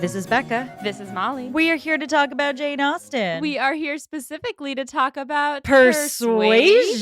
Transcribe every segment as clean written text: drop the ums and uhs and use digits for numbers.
This is Becca. This is Molly. We are here to talk about Jane Austen. We are here specifically to talk about Persuasion.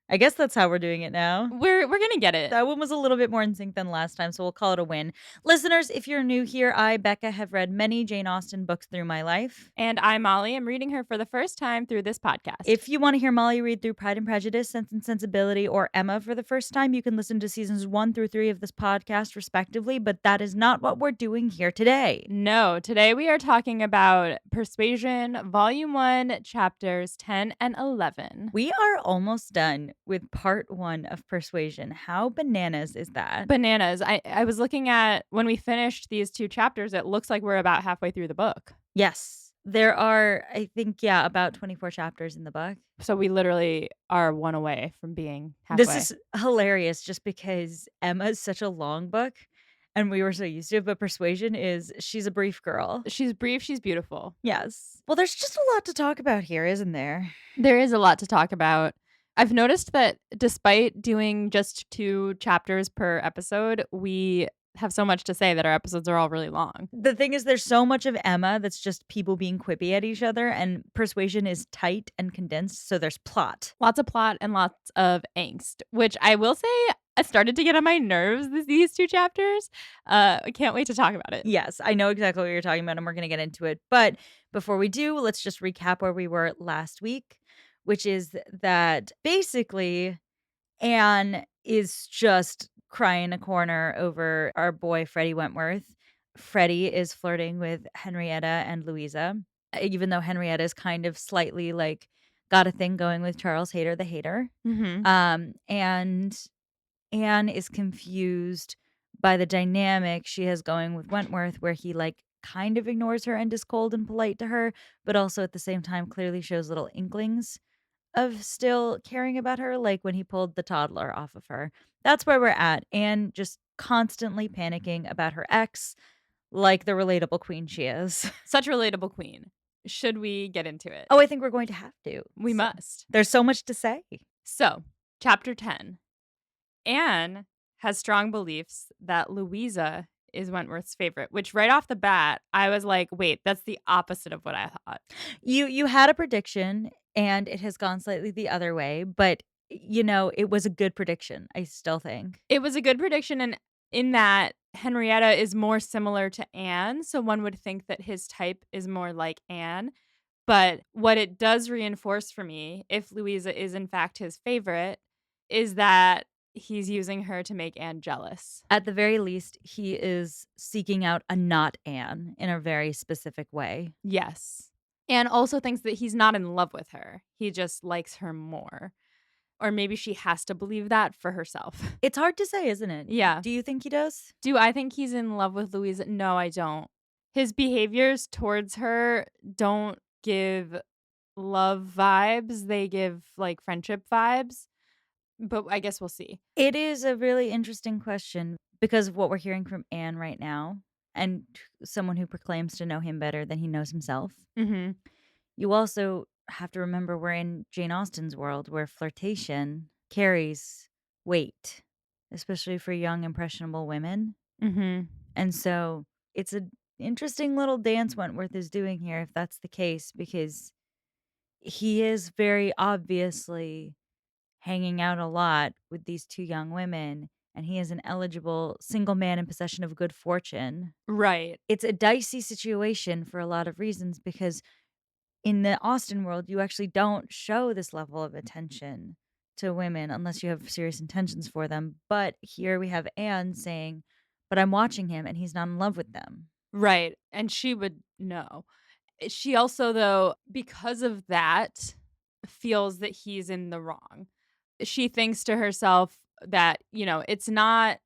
I guess that's how we're doing it now. We're gonna get it. That one was a little bit more in sync than last time, so we'll call it a win. Listeners, if you're new here, I, Becca, have read many Jane Austen books through my life. And I, Molly, am reading her for the first time through this podcast. If you want to hear Molly read through Pride and Prejudice, Sense and Sensibility, or Emma for the first time, you can listen to seasons 1 through 3 of this podcast, respectively, but that is not what we're doing here today. No, today we are talking about Persuasion, Volume 1, Chapters 10 and 11. We are almost done with part 1 of Persuasion. How bananas is that? Bananas. I was looking at when we finished these 2 chapters, it looks like we're about halfway through the book. Yes. There are, I think, about 24 chapters in the book. So we literally are one away from being halfway. This is hilarious just because Emma is such a long book and we were so used to it, but Persuasion she's a brief girl. She's brief, she's beautiful. Yes. Well, there's just a lot to talk about here, isn't there? There is a lot to talk about. I've noticed that despite doing just 2 chapters per episode, we have so much to say that our episodes are all really long. The thing is, there's so much of Emma that's just people being quippy at each other, and Persuasion is tight and condensed, so there's plot. Lots of plot and lots of angst, which I will say I started to get on my nerves these 2 chapters. I can't wait to talk about it. Yes, I know exactly what you're talking about, and we're going to get into it. But before we do, let's just recap where we were last week, which is that basically Anne is just crying a corner over our boy Freddie Wentworth. Freddie is flirting with Henrietta and Louisa, even though Henrietta is kind of slightly like got a thing going with Charles Hayter the Hater. Mm-hmm. And Anne is confused by the dynamic she has going with Wentworth, where he like kind of ignores her and is cold and polite to her, but also at the same time clearly shows little inklings of still caring about her, like when he pulled the toddler off of her. That's where we're at. Anne just constantly panicking about her ex, like the relatable queen she is. Such a relatable queen. Should we get into it? Oh, I think we're going to have to. We must. There's so much to say. So, chapter 10. Anne has strong beliefs that Louisa is Wentworth's favorite, which right off the bat, I was like, wait, that's the opposite of what I thought. You had a prediction, and it has gone slightly the other way, but it was a good prediction, I still think. It was a good prediction, and in that Henrietta is more similar to Anne, so one would think that his type is more like Anne. But what it does reinforce for me, if Louisa is in fact his favorite, is that he's using her to make Anne jealous. At the very least, he is seeking out a not Anne in a very specific way. Yes. Anne also thinks that he's not in love with her. He just likes her more. Or maybe she has to believe that for herself. It's hard to say, isn't it? Yeah. Do you think he does? Do I think he's in love with Louisa? No, I don't. His behaviors towards her don't give love vibes. They give like friendship vibes. But I guess we'll see. It is a really interesting question because of what we're hearing from Anne right now, and someone who proclaims to know him better than he knows himself. Mm-hmm. You also have to remember we're in Jane Austen's world where flirtation carries weight, especially for young, impressionable women. Mm-hmm. And so it's an interesting little dance Wentworth is doing here, if that's the case, because he is very obviously hanging out a lot with these 2 young women, and he is an eligible single man in possession of good fortune. Right. It's a dicey situation for a lot of reasons because in the Austen world, you actually don't show this level of attention to women unless you have serious intentions for them. But here we have Anne saying, but I'm watching him and he's not in love with them. Right. And she would know. She also, though, because of that, feels that he's in the wrong. She thinks to herself that, it's not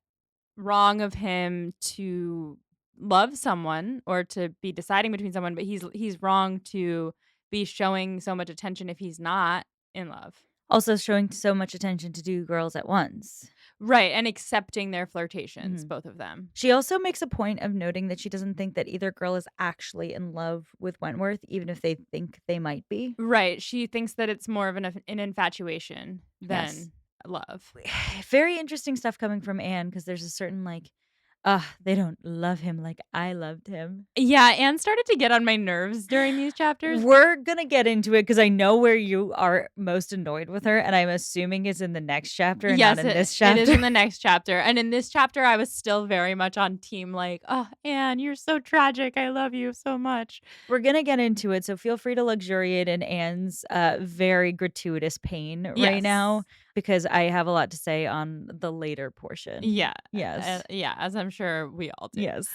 wrong of him to love someone or to be deciding between someone, but he's wrong to be showing so much attention if he's not in love. Also showing so much attention to 2 girls at once. Right, and accepting their flirtations, both of them. She also makes a point of noting that she doesn't think that either girl is actually in love with Wentworth, even if they think they might be. Right, she thinks that it's more of an infatuation than love. Very interesting stuff coming from Anne, because there's a certain, like, They don't love him like I loved him. Yeah, Anne started to get on my nerves during these chapters. We're gonna get into it because I know where you are most annoyed with her, and I'm assuming it's in the next chapter and not Yes, in this it is chapter. in the next chapter, and in this chapter, I was still very much on team, like, "Oh, Anne, you're so tragic, I love you so much." We're gonna get into it, so feel free to luxuriate in Anne's, very gratuitous pain right now, Yes. because I have a lot to say on the later portion. Yeah, Yes. yeah, as I'm sure we all do. Yes.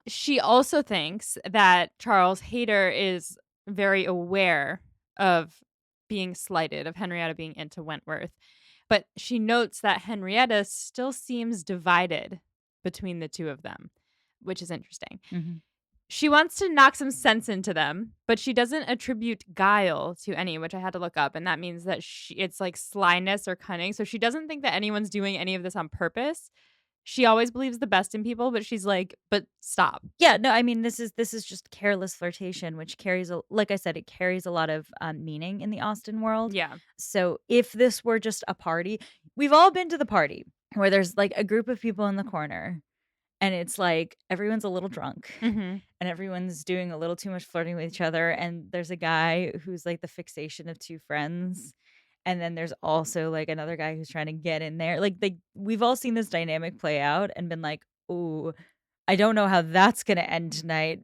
She also thinks that Charles Hayter is very aware of being slighted, of Henrietta being into Wentworth, but she notes that Henrietta still seems divided between the two of them, which is interesting. Mhm. She wants to knock some sense into them, but she doesn't attribute guile to any, which I had to look up, and that means that it's like slyness or cunning. So she doesn't think that anyone's doing any of this on purpose. She always believes the best in people, but she's like, "But stop." Yeah, no, I mean, this is just careless flirtation, which carries a like I said, it carries a lot of, meaning in the Austen world. Yeah. So, if this were just a party, we've all been to the party where there's, like, a group of people in the corner, and it's like everyone's a little drunk, Mhm. and everyone's doing a little too much flirting with each other, and there's a guy who's, like, the fixation of 2 friends, and then there's also, like, another guy who's trying to get in there. Like, we've all seen this dynamic play out and been like, "Ooh, I don't know how that's gonna end tonight,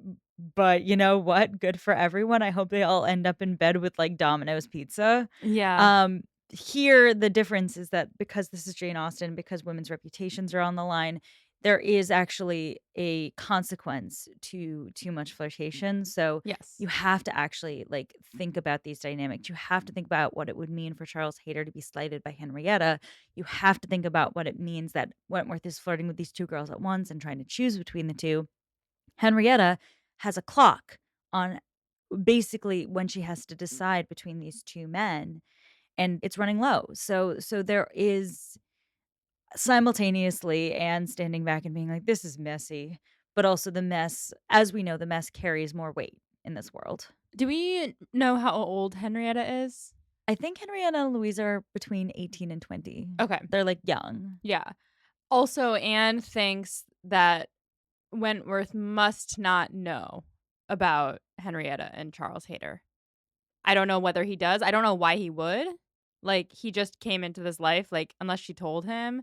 but you know what? Good for everyone. I hope they all end up in bed with, like, Domino's pizza." Yeah. Here, the difference is that because this is Jane Austen, because women's reputations are on the line, there is actually a consequence to too much flirtation, so Yes. you have to actually, like, think about these dynamics. You have to think about what it would mean for Charles Hayter to be slighted by Henrietta. You have to think about what it means that Wentworth is flirting with these 2 girls at once and trying to choose between the 2. Henrietta has a clock on basically when she has to decide between these 2 men, and it's running low. So there is simultaneously Anne standing back and being like, "This is messy," but also the mess, as we know, the mess carries more weight in this world. Do we know how old Henrietta is? I think Henrietta and Louise are between 18 and 20. Okay. They're, like, young. Yeah. Also, Anne thinks that Wentworth must not know about Henrietta and Charles Hayter. I don't know whether he does. I don't know why he would. Like, he just came into this life, like, unless she told him.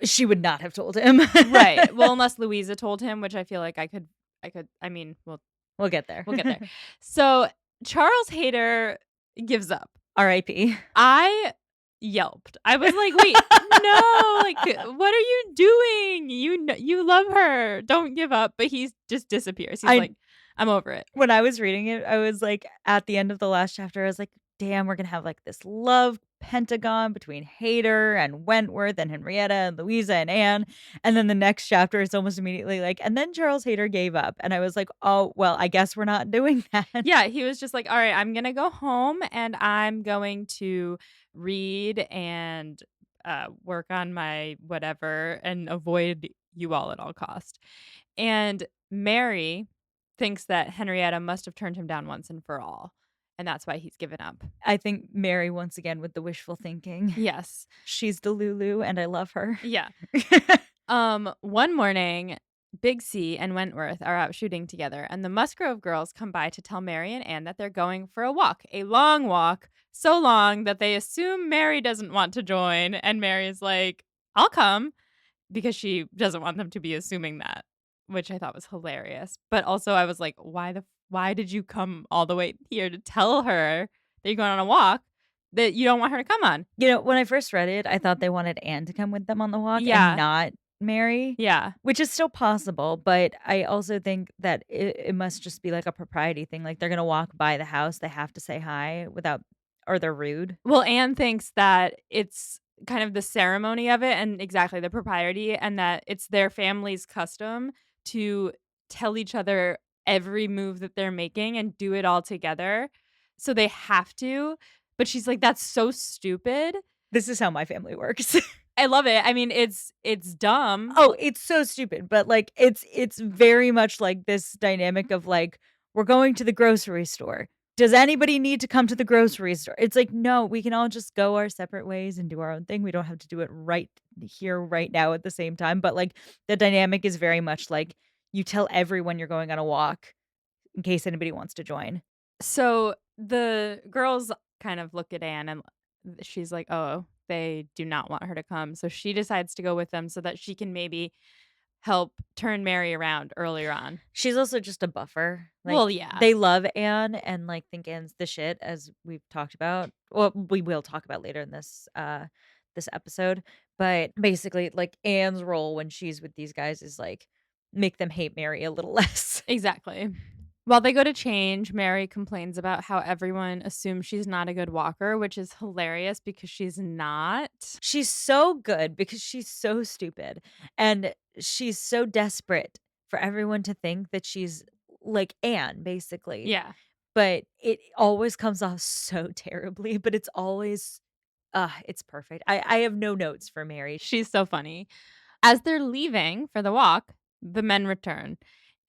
She would not have told him. Right. Well, unless Louisa told him, which I feel like I mean, We'll get there. we'll get there. So, Charles Hayter gives up. R.I.P. I yelped. I was like, "Wait, no, like, what are you doing? You love her. Don't give up." But he just disappears. He's I like, "I'm over it." When I was reading it, I was like, at the end of the last chapter, I was like, "Damn, we're gonna have, like, this love pentagon between Hayter and Wentworth and Henrietta and Louisa and Anne," and then the next chapter is almost immediately like, "And then Charles Hayter gave up," and I was like, "Oh, well, I guess we're not doing that." Yeah, he was just like, "All right, I'm gonna go home and I'm going to read and, work on my whatever and avoid you all at all cost." And Mary thinks that Henrietta must have turned him down once and for all, and that's why he's given up. I think Mary, once again, with the wishful thinking. Yes. She's the Lulu, and I love her. Yeah. One morning, Big C and Wentworth are out shooting together, and the Musgrove girls come by to tell Mary and Anne that they're going for a walk, a long walk, so long that they assume Mary doesn't want to join, and Mary's like, "I'll come," because she doesn't want them to be assuming that, which I thought was hilarious. But also I was like, why did you come all the way here to tell her that you're going on a walk that you don't want her to come on? You know, when I first read it, I thought they wanted Anne to come with them on the walk and Yeah. not Mary, Yeah. which is still possible, but I also think that it must just be like a propriety thing, like, they're gonna walk by the house, they have to say hi without or they're rude. Well, Anne thinks that it's kind of the ceremony of it and exactly the propriety, and that it's their family's custom to tell each other every move that they're making and do it all together. So they have to. But she's like, "That's so stupid." This is how my family works. I love it. I mean, it's dumb. Oh, it's so stupid, but, like, it's very much like this dynamic of, like, we're going to the grocery store. "Does anybody need to come to the grocery store?" It's like, "No, we can all just go our separate ways and do our own thing. We don't have to do it right here, right now at the same time." But, like, the dynamic is very much like, you tell everyone you're going on a walk in case anybody wants to join. So the girls kind of look at Anne and she's like, "Oh, they do not want her to come." So she decides to go with them so that she can maybe help turn Mary around earlier on. She's also just a buffer. Like, Well, yeah. they love Anne and, like, think Anne's the shit, as we've talked about. Well, we will talk about later in this episode. But basically, like, Anne's role when she's with these guys is, like, make them hate Mary a little less. Exactly. While they go to change, Mary complains about how everyone assumes she's not a good walker, which is hilarious because she's not. She's so good because she's so stupid, and she's so desperate for everyone to think that she's like Anne, basically. Yeah, But it always comes off so terribly, but it's always it's perfect. I have no notes for Mary. she's so funny. As they're leaving for the walk, the men return,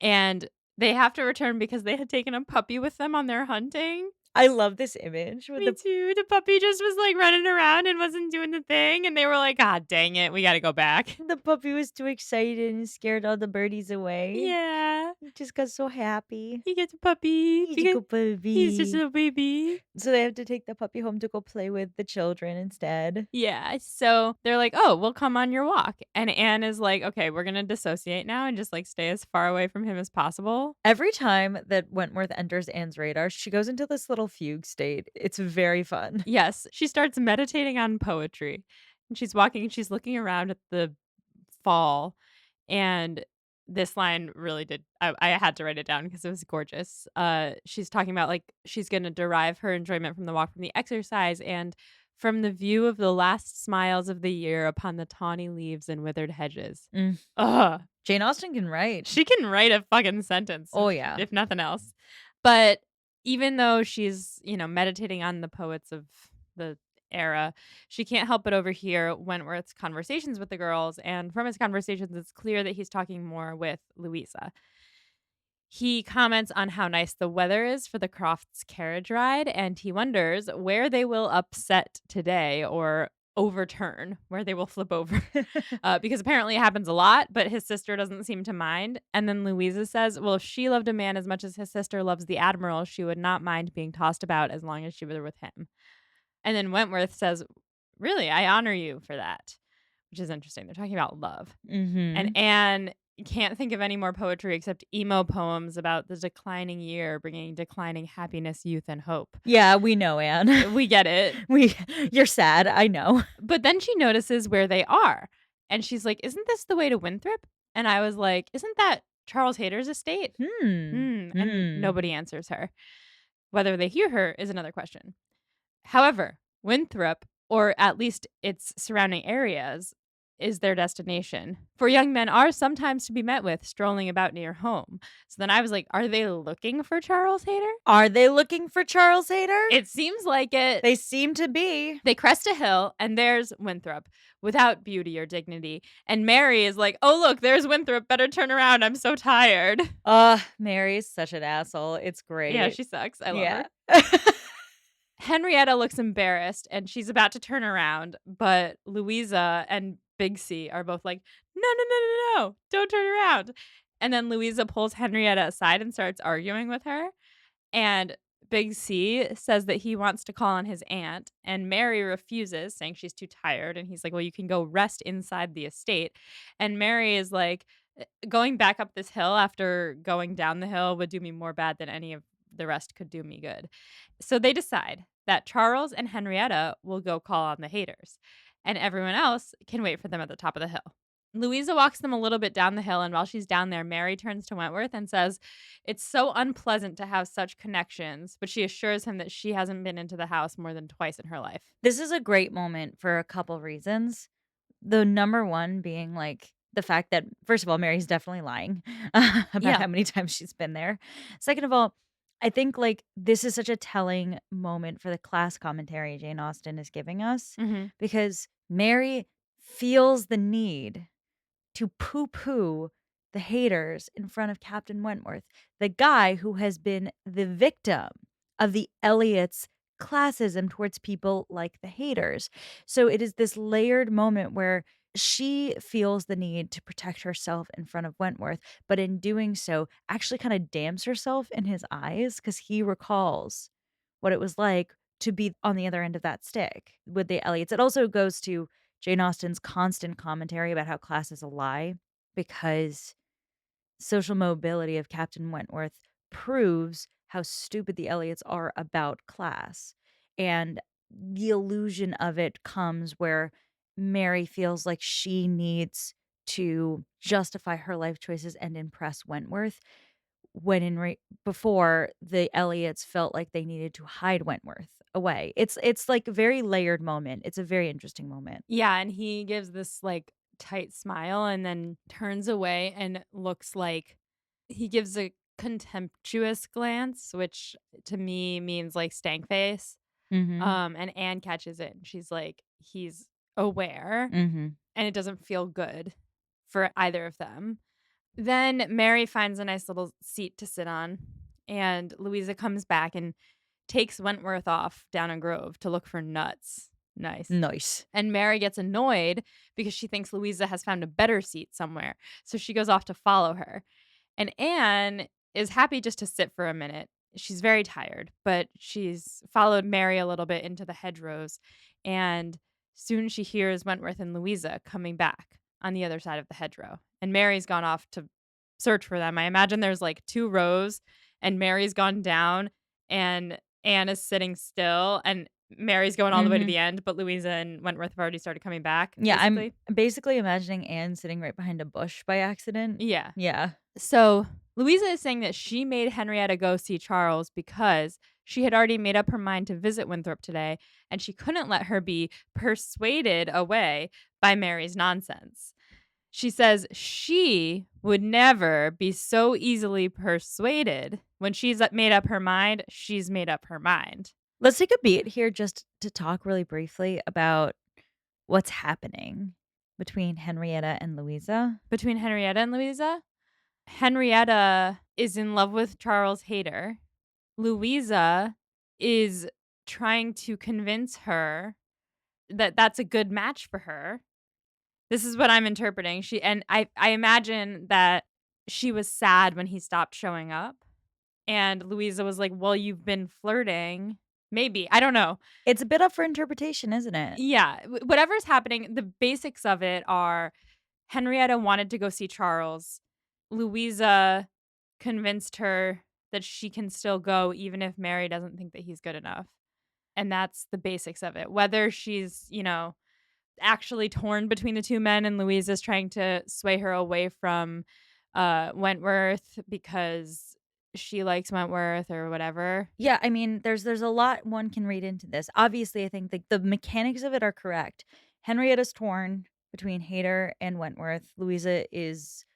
and they have to return because they had taken a puppy with them on their hunting. I love this image with Me too. The puppy just was, like, running around and wasn't doing the thing, and they were like, "God dang it, we gotta go back." the puppy was too excited and scared all the birdies away. Yeah, He just got so happy. he gets a puppy He's a because good he's just a puppy. little baby. So they have to take the puppy home to go play with the children instead. Yeah, so they're like, "Oh, we'll come on your walk." And Anne is like, "Okay, we're gonna dissociate now and just, like, stay as far away from him as possible." Every time that Wentworth enters Anne's radar, she goes into this little fugue state. It's very fun. Yes, she starts meditating on poetry, and she's walking and she's looking around at the fall, and this line really did I had to write it down because it was gorgeous. She's talking about, like, she's gonna derive her enjoyment from the walk from the exercise and from the view of the last smiles of the year upon the tawny leaves and withered hedges. Mm. Ugh. Jane Austen can write. She can write a fucking sentence Oh, yeah. if nothing else. But even though she's, meditating on the poets of the era, she can't help but overhear Wentworth's conversations with the girls, and from his conversations, it's clear that he's talking more with Louisa. He comments on how nice the weather is for the Crofts' carriage ride, and he wonders where they will upset today or overturn, where they will flip over. Because apparently it happens a lot, but his sister doesn't seem to mind. And then Louisa says, well, if she loved a man as much as his sister loves the Admiral, she would not mind being tossed about as long as she were with him. And then Wentworth says, really, I honor you for that, which is interesting. They're talking about love. And Mhm. Anne can't think of any more poetry except emo poems about the declining year bringing declining happiness, youth, and hope. Yeah, we know, Anne. We get it. We You're sad, I know. But then she notices where they are. And she's like, "Isn't this the way to Winthrop?" And I was like, "Isn't that Charles Hayter's estate?" Hmm. And Hmm. nobody answers her. Whether they hear her is another question. However, Winthrop, or at least its surrounding areas, is their destination. For young men are sometimes to be met with strolling about near home. So then I was like, are they looking for Charles Hayter? Are they looking for Charles Hayter? It seems like it. They seem to be. They crest a hill, and there's Winthrop, without beauty or dignity. And Mary is like, oh, look, there's Winthrop. Better turn around. I'm so tired. Mary's such an asshole. It's Yeah, great. she sucks. I love Yeah. her. Henrietta looks embarrassed, and she's about to turn around, but Louisa and Big C are both like, no, no, no, no, no, don't turn around. And then Louisa pulls Henrietta aside and starts arguing with her. And Big C says that he wants to call on his aunt, and Mary refuses, saying she's too tired. And he's like, well, you can go rest inside the estate. And Mary is like, going back up this hill after going down the hill would do me more bad than any of the rest could do me good. So they decide that Charles and Henrietta will go call on the haters, and everyone else can wait for them at the top of the hill. Louisa walks them a little bit down the hill, and while she's down there, Mary turns to Wentworth and says, it's so unpleasant to have such connections, but she assures him that she hasn't been into the house more than twice in her life. This is a great moment for a couple reasons. The number one being, like, the fact that, first of all, Mary's definitely lying about Yeah. how many times she's been there. Second of all, I think, like, this is such a telling moment for the class commentary Jane Austen is giving us Mhm. because Mary feels the need to poo-poo the haters in front of Captain Wentworth, the guy who has been the victim of the Elliots' classism towards people like the haters. So it is this layered moment where she feels the need to protect herself in front of Wentworth, but in doing so, actually kind of damns herself in his eyes because he recalls what it was like to be on the other end of that stick with the Elliots. It also goes to Jane Austen's constant commentary about how class is a lie because social mobility of Captain Wentworth proves how stupid the Elliots are about class. And the illusion of it comes where Mary feels like she needs to justify her life choices and impress Wentworth when before the Elliots felt like they needed to hide Wentworth away. It's like a very layered moment. It's a very interesting moment. Yeah, and he gives this, like, tight smile and then turns away and looks like he gives a contemptuous glance, which to me means, like, stank face, Mhm. and Anne catches it, and she's like, "He's aware," Mhm. and it doesn't feel good for either of them. Then Mary finds a nice little seat to sit on, and Louisa comes back and takes Wentworth off down a grove to look for nuts. Nice. Nice. And Mary gets annoyed because she thinks Louisa has found a better seat somewhere. So she goes off to follow her. And Anne is happy just to sit for a minute. She's very tired, but she's followed Mary a little bit into the hedgerows. And soon she hears Wentworth and Louisa coming back on the other side of the hedgerow. And Mary's gone off to search for them. I imagine there's like two rows, and Mary's gone down, and Anne is sitting still, and Mary's going all the way to Mhm. the end, but Louisa and Wentworth have already started coming back, Yeah, I'm basically. basically imagining Anne sitting right behind a bush by accident. Yeah. Yeah. So Louisa is saying that she made Henrietta go see Charles because she had already made up her mind to visit Winthrop today, and she couldn't let her be persuaded away by Mary's nonsense. She says she would never be so easily persuaded. When she's made up her mind, she's made up her mind. Let's take a beat here just to talk really briefly about what's happening between Henrietta and Louisa. Between Henrietta and Louisa, Henrietta is in love with Charles Hayter. Louisa is trying to convince her that that's a good match for her. This is what I'm interpreting. I imagine that she was sad when he stopped showing up, and Louisa was like, "Well, you've been flirting." Maybe, I don't know. It's a bit up for interpretation, isn't it? Yeah, whatever's happening, the basics of it are Henrietta wanted to go see Charles. Louisa convinced her that she can still go even if Mary doesn't think that he's good enough. And that's the basics of it. Whether she's, actually torn between the two men and Louisa's trying to sway her away from Wentworth because she likes Wentworth or whatever. Yeah, I mean, there's a lot one can read into this. Obviously, I think the mechanics of it are correct. Henrietta's torn between Hayter and Wentworth. Louisa is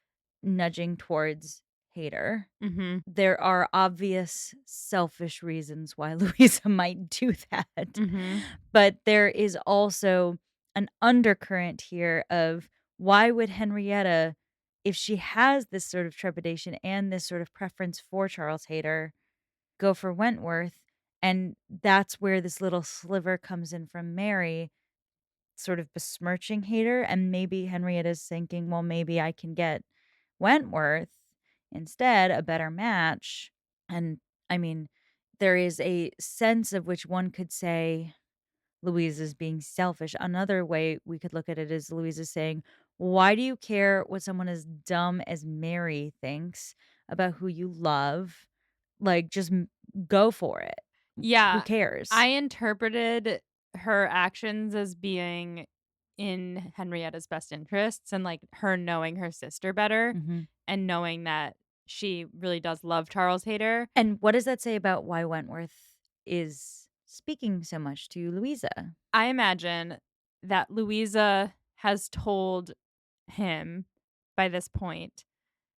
nudging towards Hayter. Mhm. There are obvious selfish reasons why Louisa might do that. Mhm. But there is also an undercurrent here of why would Henrietta, if she has this sort of trepidation and this sort of preference for Charles Hayter, go for Wentworth? And that's where this little sliver comes in from Mary, sort of besmirching Hayter. And maybe Henrietta's thinking, well, maybe I can get Wentworth instead, a better match. And I mean, there is a sense of which one could say Louise is being selfish. Another way we could look at it is Louise is saying, why do you care what someone as dumb as Mary thinks about who you love? Like, just go for it. Who Yeah, I cares? interpreted her actions as being in Henrietta's best interests and, like, her knowing her sister better Mhm. and knowing that she really does love Charles Hayter. And what does that say about why Wentworth is speaking so much to Louisa? I imagine that Louisa has told him by this point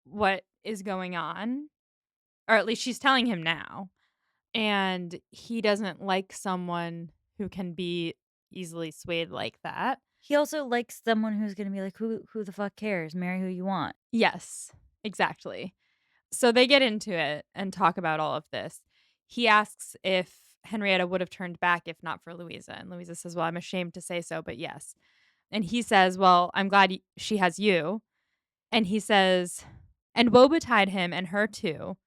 what is going on, or at least she's telling him now, and he doesn't like someone who can be easily swayed like that. He also likes someone who's gonna be like, "Who the fuck cares? Marry who you want." Yes, exactly. So they get into it and talk about all of this. He asks if Henrietta would have turned back if not for Louisa, and Louisa says, "Well, I'm ashamed to say so, but yes." And he says, "Well, I'm glad she has you." And he says, "And woe betide him and her too,"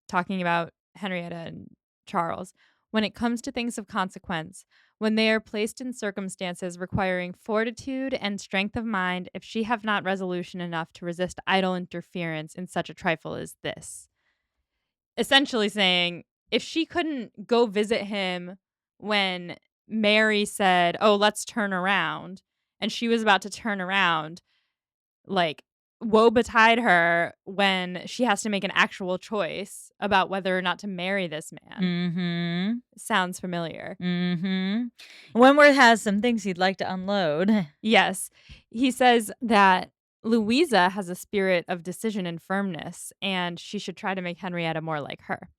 talking about Henrietta and Charles, "when it comes to things of consequence, when they are placed in circumstances requiring fortitude and strength of mind, if she have not resolution enough to resist idle interference in such a trifle as this." Essentially saying, if she couldn't go visit him when Mary said, "Oh, let's turn around," and she was about to turn around, like, woe betide her when she has to make an actual choice about whether or not to marry this man. Mhm. Sounds familiar. Mhm. Wentworth has some things he'd like to unload. Yes. He says that Louisa has a spirit of decision and firmness, and she should try to make Henrietta more like her.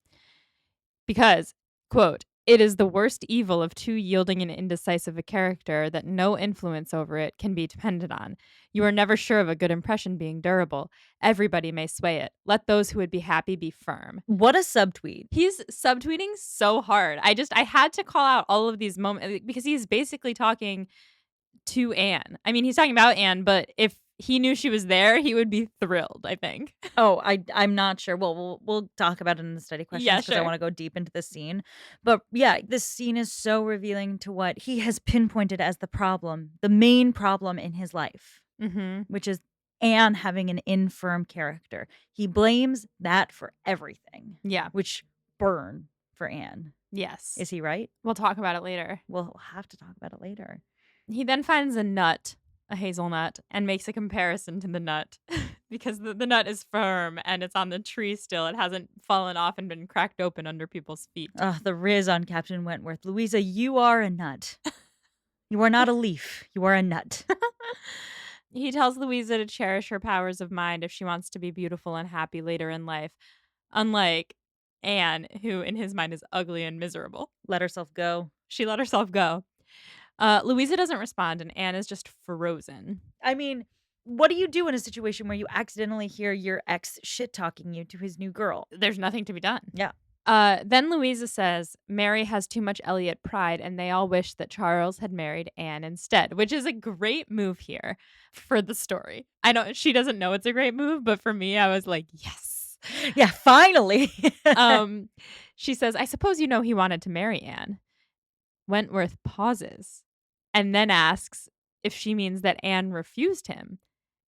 Because, quote, "It is the worst evil of too yielding and indecisive a character that no influence over it can be depended on. You are never sure of a good impression being durable. Everybody may sway it. Let those who would be happy be firm." What a subtweet. He's subtweeting so hard. I had to call out all of these moments because he's basically talking to Anne. I mean, he's talking about Anne, but if he knew she was there, he would be thrilled, I think. Oh, I'm not sure. Well, we'll talk about it in the study Yeah, questions because I sure. wanna go deep into the scene. But, yeah, this scene is so revealing to what he has pinpointed as the problem, the main problem in his life, Mhm. which is Anne having an infirm character. He blames that for everything, Yeah. which burn for Anne. Yes. Is he right? We'll talk about it later. We'll have to talk about it later. He then finds a nut, a hazelnut, and makes a comparison to the nut because the nut is firm and it's on the tree still. It hasn't fallen off and been cracked open under people's feet. Ugh, the riz on Captain Wentworth. Louisa, you are a nut. You are not a leaf. You are a nut. He tells Louisa to cherish her powers of mind if she wants to be beautiful and happy later in life, unlike Anne, who in his mind is ugly and miserable. Let herself go. She let herself go. Louisa doesn't respond, and Anne is just frozen. I mean, what do you do in a situation where you accidentally hear your ex shit talking you to his new girl? There's nothing to be done. Yeah. Then Louisa says Mary has too much Elliot pride, and they all wish that Charles had married Anne instead, which is a great move here for the story. I know she doesn't know it's a great move, but for me, I was like, yes. Yeah, finally. Um, she says, "I suppose you know he wanted to marry Anne." Wentworth pauses and then asks if she means that Anne refused him.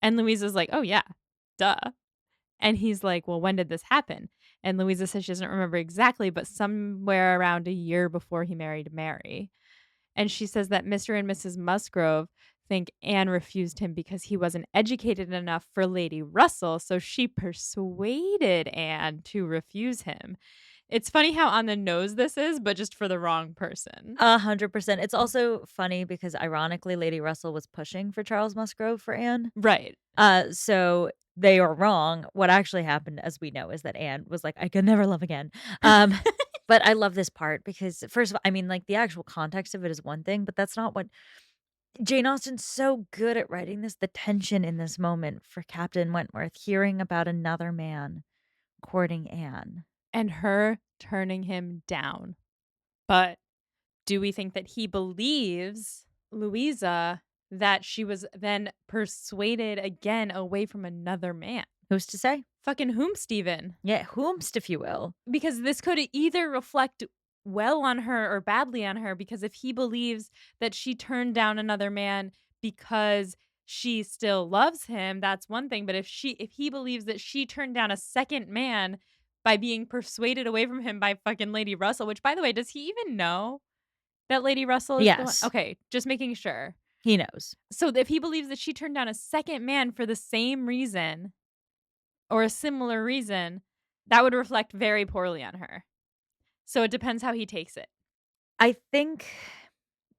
And Louisa's like, "Oh, yeah, duh." And he's like, "Well, when did this happen?" And Louisa says she doesn't remember exactly, but somewhere around a year before he married Mary. And she says that Mr. and Mrs. Musgrove think Anne refused him because he wasn't educated enough for Lady Russell, so she persuaded Anne to refuse him. It's funny how on the nose this is, but just for the wrong person. 100%. It's also funny because ironically, Lady Russell was pushing for Charles Musgrove for Anne. Right. So they are wrong. What actually happened, as we know, is that Anne was like, I could never love again. Um, but I love this part because, first of all, I mean, like the actual context of it is one thing, but that's not what Jane Austen's so good at writing this. The tension in this moment for Captain Wentworth hearing about another man courting Anne. And her turning him down. But do we think that he believes Louisa that she was then persuaded again away from another man? Who's to say? Fucking whom, Steven? Yeah, whomst, if you will. Because this could either reflect well on her or badly on her, because if he believes that she turned down another man because she still loves him, that's one thing, but if he believes that she turned down a second man by being persuaded away from him by fucking Lady Russell, which by the way, does he even know that Lady Russell is the one? Yes, Okay, just making sure. he knows. So if he believes that she turned down a second man for the same reason or a similar reason, that would reflect very poorly on her. So it depends how he takes it. I think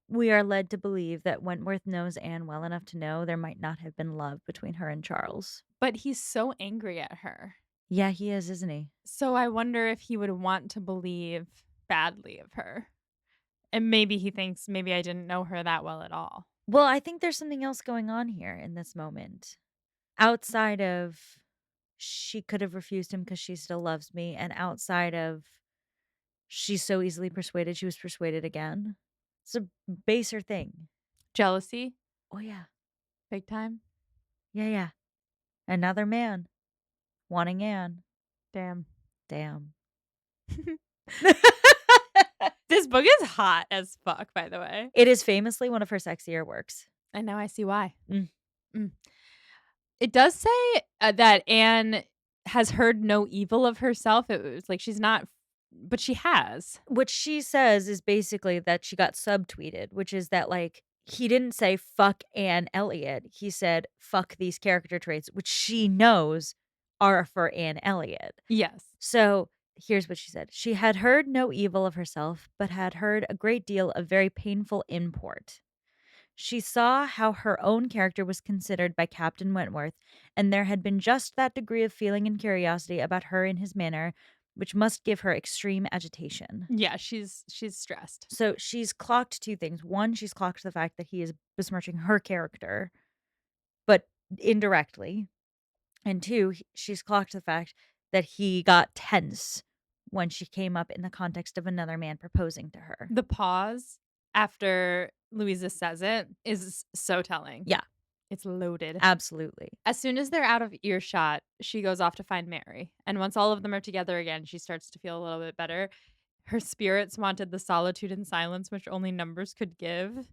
we are led to believe that Wentworth knows Anne well enough to know there might not have been love between her and Charles. But he's so angry at her. Yeah, he is, isn't he? So I wonder if he would want to believe badly of her. And maybe he thinks maybe I didn't know her that well at all. Well, I think there's something else going on here in this moment. Outside of she could have refused him because she still loves me, and outside of She's so easily persuaded, she was persuaded again. It's a baser thing. Jealousy, Oh, yeah. big time. Yeah, yeah. Another man wanting Anne. Damn. Damn. This book is hot as fuck, by the way. It is famously one of her sexier works. And now I see why. Mm. Mm. It does say, that Anne has heard no evil of herself. It was like she's not but she has. What she says is basically that she got subtweeted, which is that, like, he didn't say, "Fuck Anne Elliot." He said, "Fuck these character traits," which she knows are for Anne Elliot. Yes. So, here's what she said. She had heard no evil of herself, but had heard a great deal of very painful import. She saw how her own character was considered by Captain Wentworth, and there had been just that degree of feeling and curiosity about her in his manner which must give her extreme agitation. Yeah, she's stressed. So she's clocked 2 things. 1, she's clocked the fact that he is besmirching her character, but indirectly. And 2, she's clocked the fact that he got tense when she came up in the context of another man proposing to her. The pause after Louisa says it is so telling. Yeah, It's loaded. absolutely. As soon as they're out of earshot, she goes off to find Mary. And once all of them are together again, she starts to feel a little bit better. Her spirits wanted the solitude and silence which only numbers could give,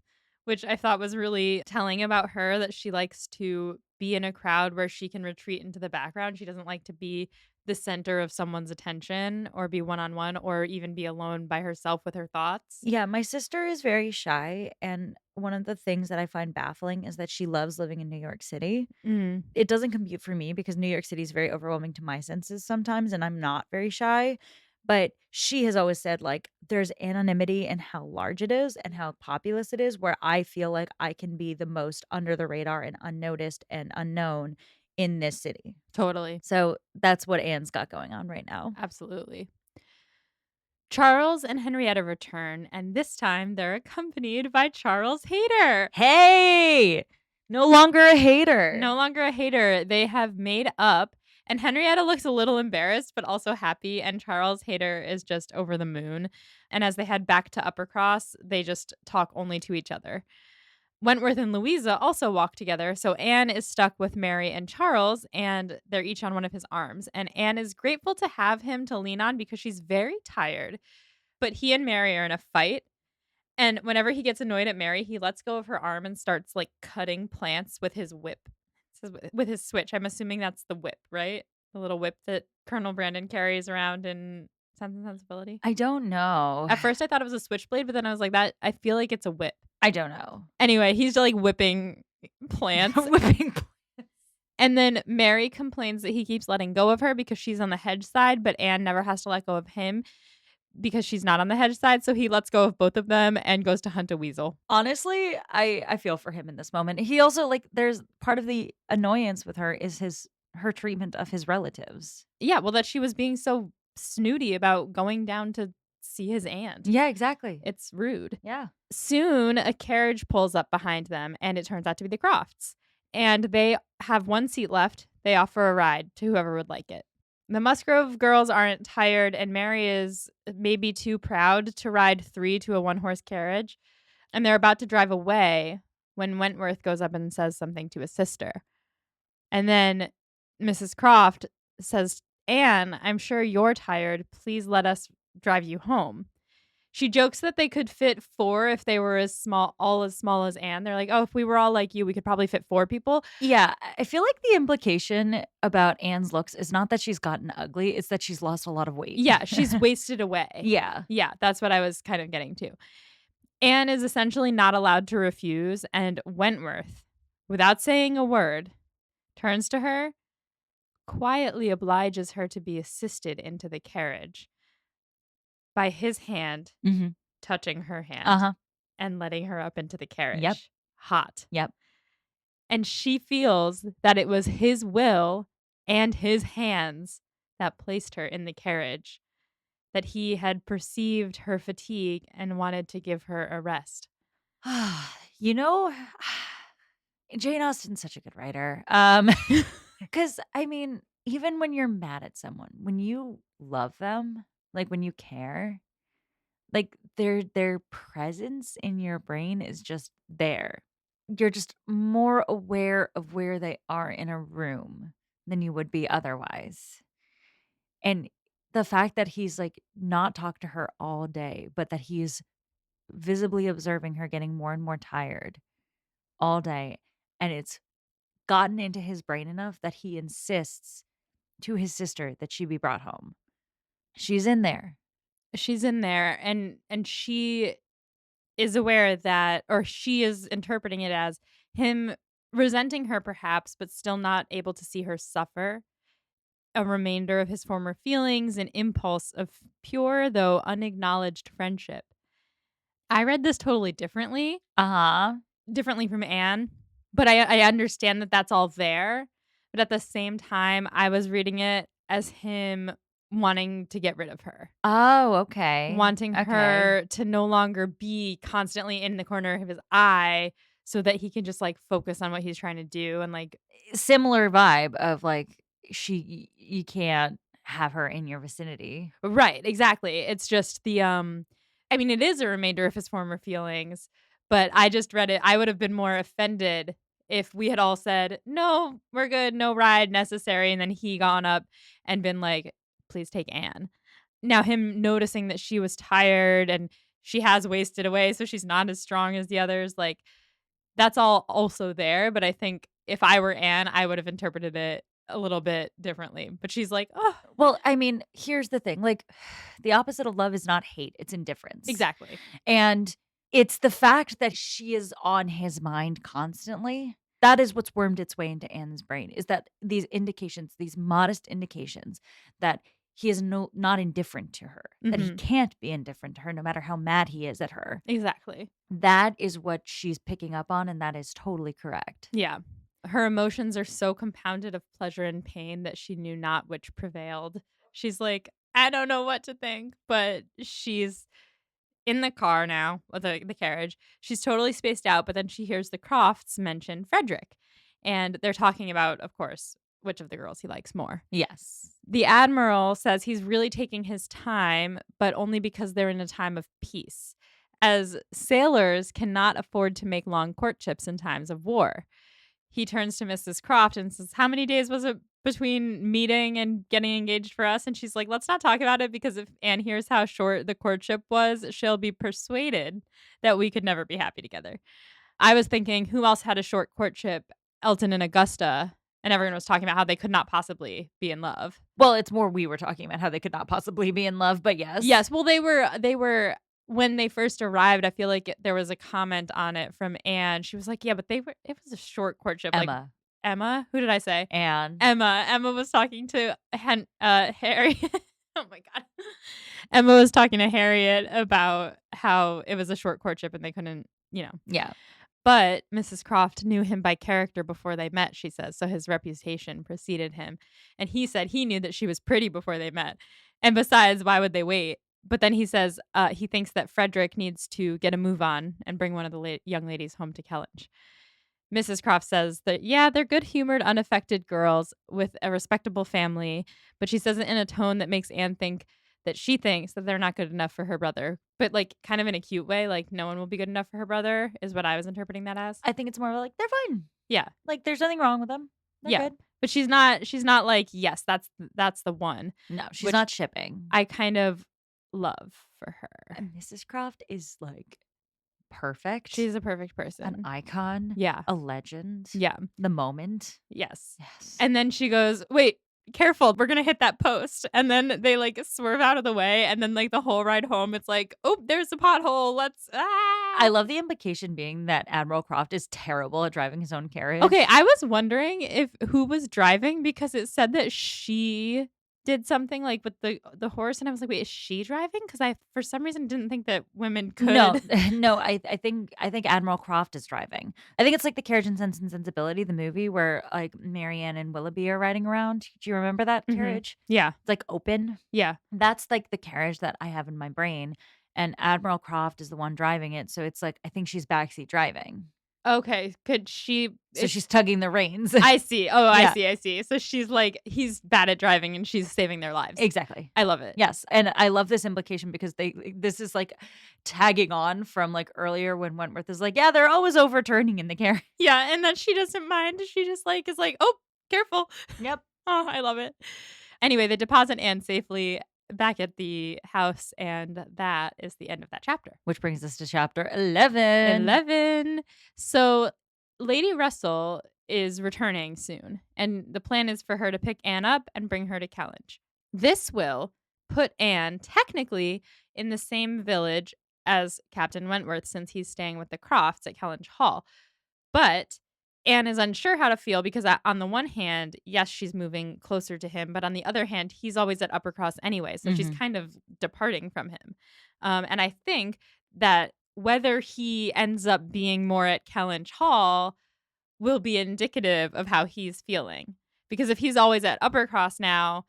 which I thought was really telling about her that she likes to be in a crowd where she can retreat into the background. She doesn't like to be the center of someone's attention or be one on one or even be alone by herself with her thoughts. Yeah, my sister is very shy, and one of the things that I find baffling is that she loves living in New York City. Mm, It doesn't compute for me because New York City is very overwhelming to my senses sometimes, and I'm not very shy. But she has always said, like, there's anonymity in how large it is and how populous it is, where I feel like I can be the most under the radar and unnoticed and unknown in this city. totally. So that's what Anne's got going on right now. Absolutely. Charles and Henrietta return, and this time they're accompanied by Charles Hayter. Hey! No longer a hater. No longer a hater. They have made up, and Henrietta looks a little embarrassed, but also happy. And Charles Hayter is just over the moon. And as they head back to Uppercross, they just talk only to each other. Wentworth and Louisa also walk together. So Anne is stuck with Mary and Charles, and they're each on one of his arms. And Anne is grateful to have him to lean on because she's very tired. But he and Mary are in a fight. And whenever he gets annoyed at Mary, he lets go of her arm and starts like cutting plants with his whip. It says with his switch. I'm assuming that's the whip, right? The little whip that Colonel Brandon carries around in Sense and Sensibility. I don't know. At first I thought it was a switchblade, but then I was like, that I feel like it's a whip. I don't know. Anyway, he's like whipping plants. Whipping And then Mary complains that he keeps letting go of her because she's on the hedge side, but Anne never has to let go of him because she's not on the hedge side. So he lets go of both of them and goes to hunt a weasel. Honestly, I feel for him in this moment. He also, like, there's part of the annoyance with her is her treatment of his relatives. Yeah, well, that she was being so snooty about going down to see his aunt. Yeah, exactly. It's rude. Yeah. Soon, a carriage pulls up behind them, and it turns out to be the Crofts. And they have one seat left. They offer a ride to whoever would like it. The Musgrove girls aren't tired, and Mary is maybe too proud to ride 3 to a one-horse carriage. And they're about to drive away when Wentworth goes up and says something to his sister. And then Mrs. Croft says, Anne, I'm sure you're tired. Please let us drive you home. She jokes that they could fit 4 if they were all as small as Anne. They're like, oh, if we were all like you, we could probably fit 4 people. Yeah, I feel like the implication about Anne's looks is not that she's gotten ugly, it's that she's lost a lot of weight. Yeah, she's wasted away. Yeah. Yeah, that's what I was kind of getting to. Anne is essentially not allowed to refuse, and Wentworth, without saying a word, turns to her, quietly obliges her to be assisted into the carriage by his hand Mhm. touching her hand Uh-huh. and letting her up into the carriage. Yep. Hot. Yep. And she feels that it was his will and his hands that placed her in the carriage, that he had perceived her fatigue and wanted to give her a rest. You know, Jane Austen's such a good writer. Because I mean, even when you're mad at someone, when you love them, like when you care, Like, their presence in your brain is just there. You're just more aware of where they are in a room than you would be otherwise. And the fact that he's, like, not talked to her all day, but that he is visibly observing her getting more and more tired all day, and it's gotten into his brain enough that he insists to his sister that she be brought home. She's in there. She's in there, and she is aware that, or she is interpreting it as him resenting her perhaps, but still not able to see her suffer, a remainder of his former feelings, an impulse of pure though unacknowledged friendship. I read this totally Uh-huh. differently from Anne, but I understand that that's all there, but at the same time, I was reading it as him wanting to get rid of her. Oh, okay. Wanting Okay. her to no longer be constantly in the corner of his eye so that he can just, like, focus on what he's trying to do and, like. Similar vibe of, like, you can't have her in your vicinity. Right, exactly. It's just the, I mean, it is a remainder of his former feelings, but I just read it. I would have been more offended if we had all said, "No, we're good, no ride necessary," and then he gone up and been like, "Please take Anne." Now him noticing that she was tired and she has wasted away, so she's not as strong as the others, like, that's all also there, but I think if I were Anne, I would have interpreted it a little bit differently, but she's like, "Oh." Well, I mean, here's the thing, like, the opposite of love is not hate, it's indifference. Exactly. And it's the fact that she is on his mind constantly. That is what's wormed its way into Anne's brain, is that these indications, these modest indications that he is not indifferent to her, that he Mhm. can't be indifferent to her no matter how mad he is at her. Exactly. That is what she's picking up on, and that is totally correct. Yeah. Her emotions are so compounded of pleasure and pain that she knew not which prevailed. She's like, "I don't know what to think," but she's in the car now, with the carriage. She's totally spaced out, but then she hears the Crofts mention Frederick, and they're talking about, of course, which of the girls he likes more. Yes. The Admiral says he's really taking his time, but only because they're in a time of peace, as sailors cannot afford to make long courtships in times of war. He turns to Mrs. Croft and says, "How many days was it between meeting and getting engaged for us?" And she's like, "Let's not talk about it because if Anne hears how short the courtship was, she'll be persuaded that we could never be happy together." I was thinking, who else had a short courtship? Elton and Augusta. And everyone was talking about how they could not possibly be in love. Well, it's more we were talking about how they could not possibly be in love, but yes. Yes, well, they were when they first arrived, I feel like there was a comment on it from Anne. She was like, "Yeah, but they were it was a short courtship." Like, Emma Emma? Who did I say? and Emma. Emma was talking to Harry. Oh my god. Emma was talking to Harriet about how it was a short courtship and they couldn't, you know. yeah. But Mrs. Croft knew him by character before they met, she says, so his reputation preceded him. And he said he knew that she was pretty before they met. And besides, why would they wait? But then he says he thinks that Frederick needs to get a move on and bring one of the young ladies home to Kellynch. Mrs. Croft says that, yeah, they're good humored, unaffected girls with a respectable family, but she says it in a tone that makes Anne think that she thinks that they're not good enough for her brother, but like kind of in a cute way, like no one will be good enough for her brother, is what I was interpreting that as. I think it's more like, "They're fine. Yeah. Like, there's nothing wrong with them. They're Yeah. good." But she's not like, yes, that's the one, No, she's which not shipping. I kind of love for her. And Mrs. Croft is, like, perfect, She's a perfect an person. icon, Yeah. a legend, Yeah. the moment. Yes. Yes. And then she goes, "Wait, careful, we're gonna hit that post." And then they like swerve out of the way, and then like the whole ride home, it's like, "Oh, there's a pothole. Let's I ah." love the implication being that Admiral Croft is terrible at driving his own Okay, carriage. I was wondering if who was driving because it said that she did something like with the horse, and I was like, "Wait, is she driving?" Because I for some reason didn't think that women No, could. no, I think Admiral Croft is driving. I think it's like the Carriage and Sense and Sensibility, the movie where, like, Marianne and Willoughby are riding around. Do you remember that Mhm. carriage? Yeah. It's, like, open. Yeah. That's, like, the carriage that I have in my brain, and Admiral Croft is the one driving it, so it's like, I think she's backseat driving. Okay, could she So it's she's tugging the reins. I see. Oh, I Yeah, see, I see. So she's like he's bad at driving and she's saving their lives. exactly. I love it. Yes, and I love this implication because this is, like, tagging on from, like, earlier when Wentworth is like, "Yeah, they're always overturning in the carriage." Yeah, and then she doesn't mind. She just, like, is like, "Oh, careful." Yep. Oh, I love it. Anyway, they deposit Anne safely back at the house, and that is the end of that chapter. Which brings us to chapter 11. 11. So, Lady Russell is returning soon, and the plan is for her to pick Anne up and bring her to Kellynch. This will put Anne technically in the same village as Captain Wentworth since he's staying with the Crofts at Kellynch Hall. But Anne is unsure how to feel because, on the one hand, yes, she's moving closer to him, but on the other hand, he's always at Uppercross anyway, so she's Mhm. kind of departing from him. And I think that whether he ends up being more at Kellynch Hall will be indicative of how he's feeling. Because if he's always at Uppercross now,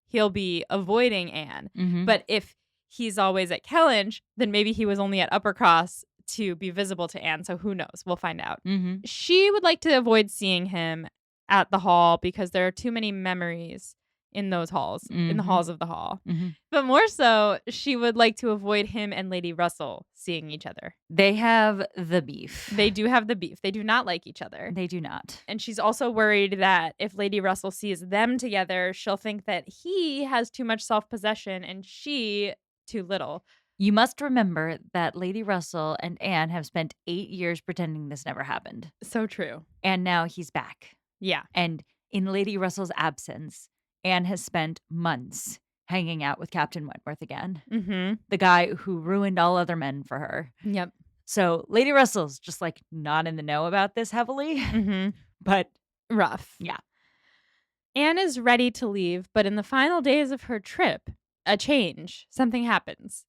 he'll be avoiding Anne. Mhm. But if he's always at Kellynch, then maybe he was only at Uppercross to be visible to Anne. So who knows? We'll find out. Mhm. She would like to avoid seeing him at the hall because there are too many memories in those halls, in the Mhm. halls of the hall. Mhm. But more so, she would like to avoid him and Lady Russell seeing each other. They have the beef. They do have the beef. They do not like each other. They do not. And she's also worried that if Lady Russell sees them together, she'll think that he has too much self possession and she too little. You must remember that Lady Russell and Anne have spent 8 years pretending this never happened, So true. and now he's back. Yeah. And in Lady Russell's absence, Anne has spent months hanging out with Captain Wentworth again, Mm the guy who ruined all other men for her. hmm. Yep. So Lady Russell's just, like, not in the know about this heavily, Mm but hmm. Rough. yeah. Anne is ready to leave, but in the final days of her trip, something happens.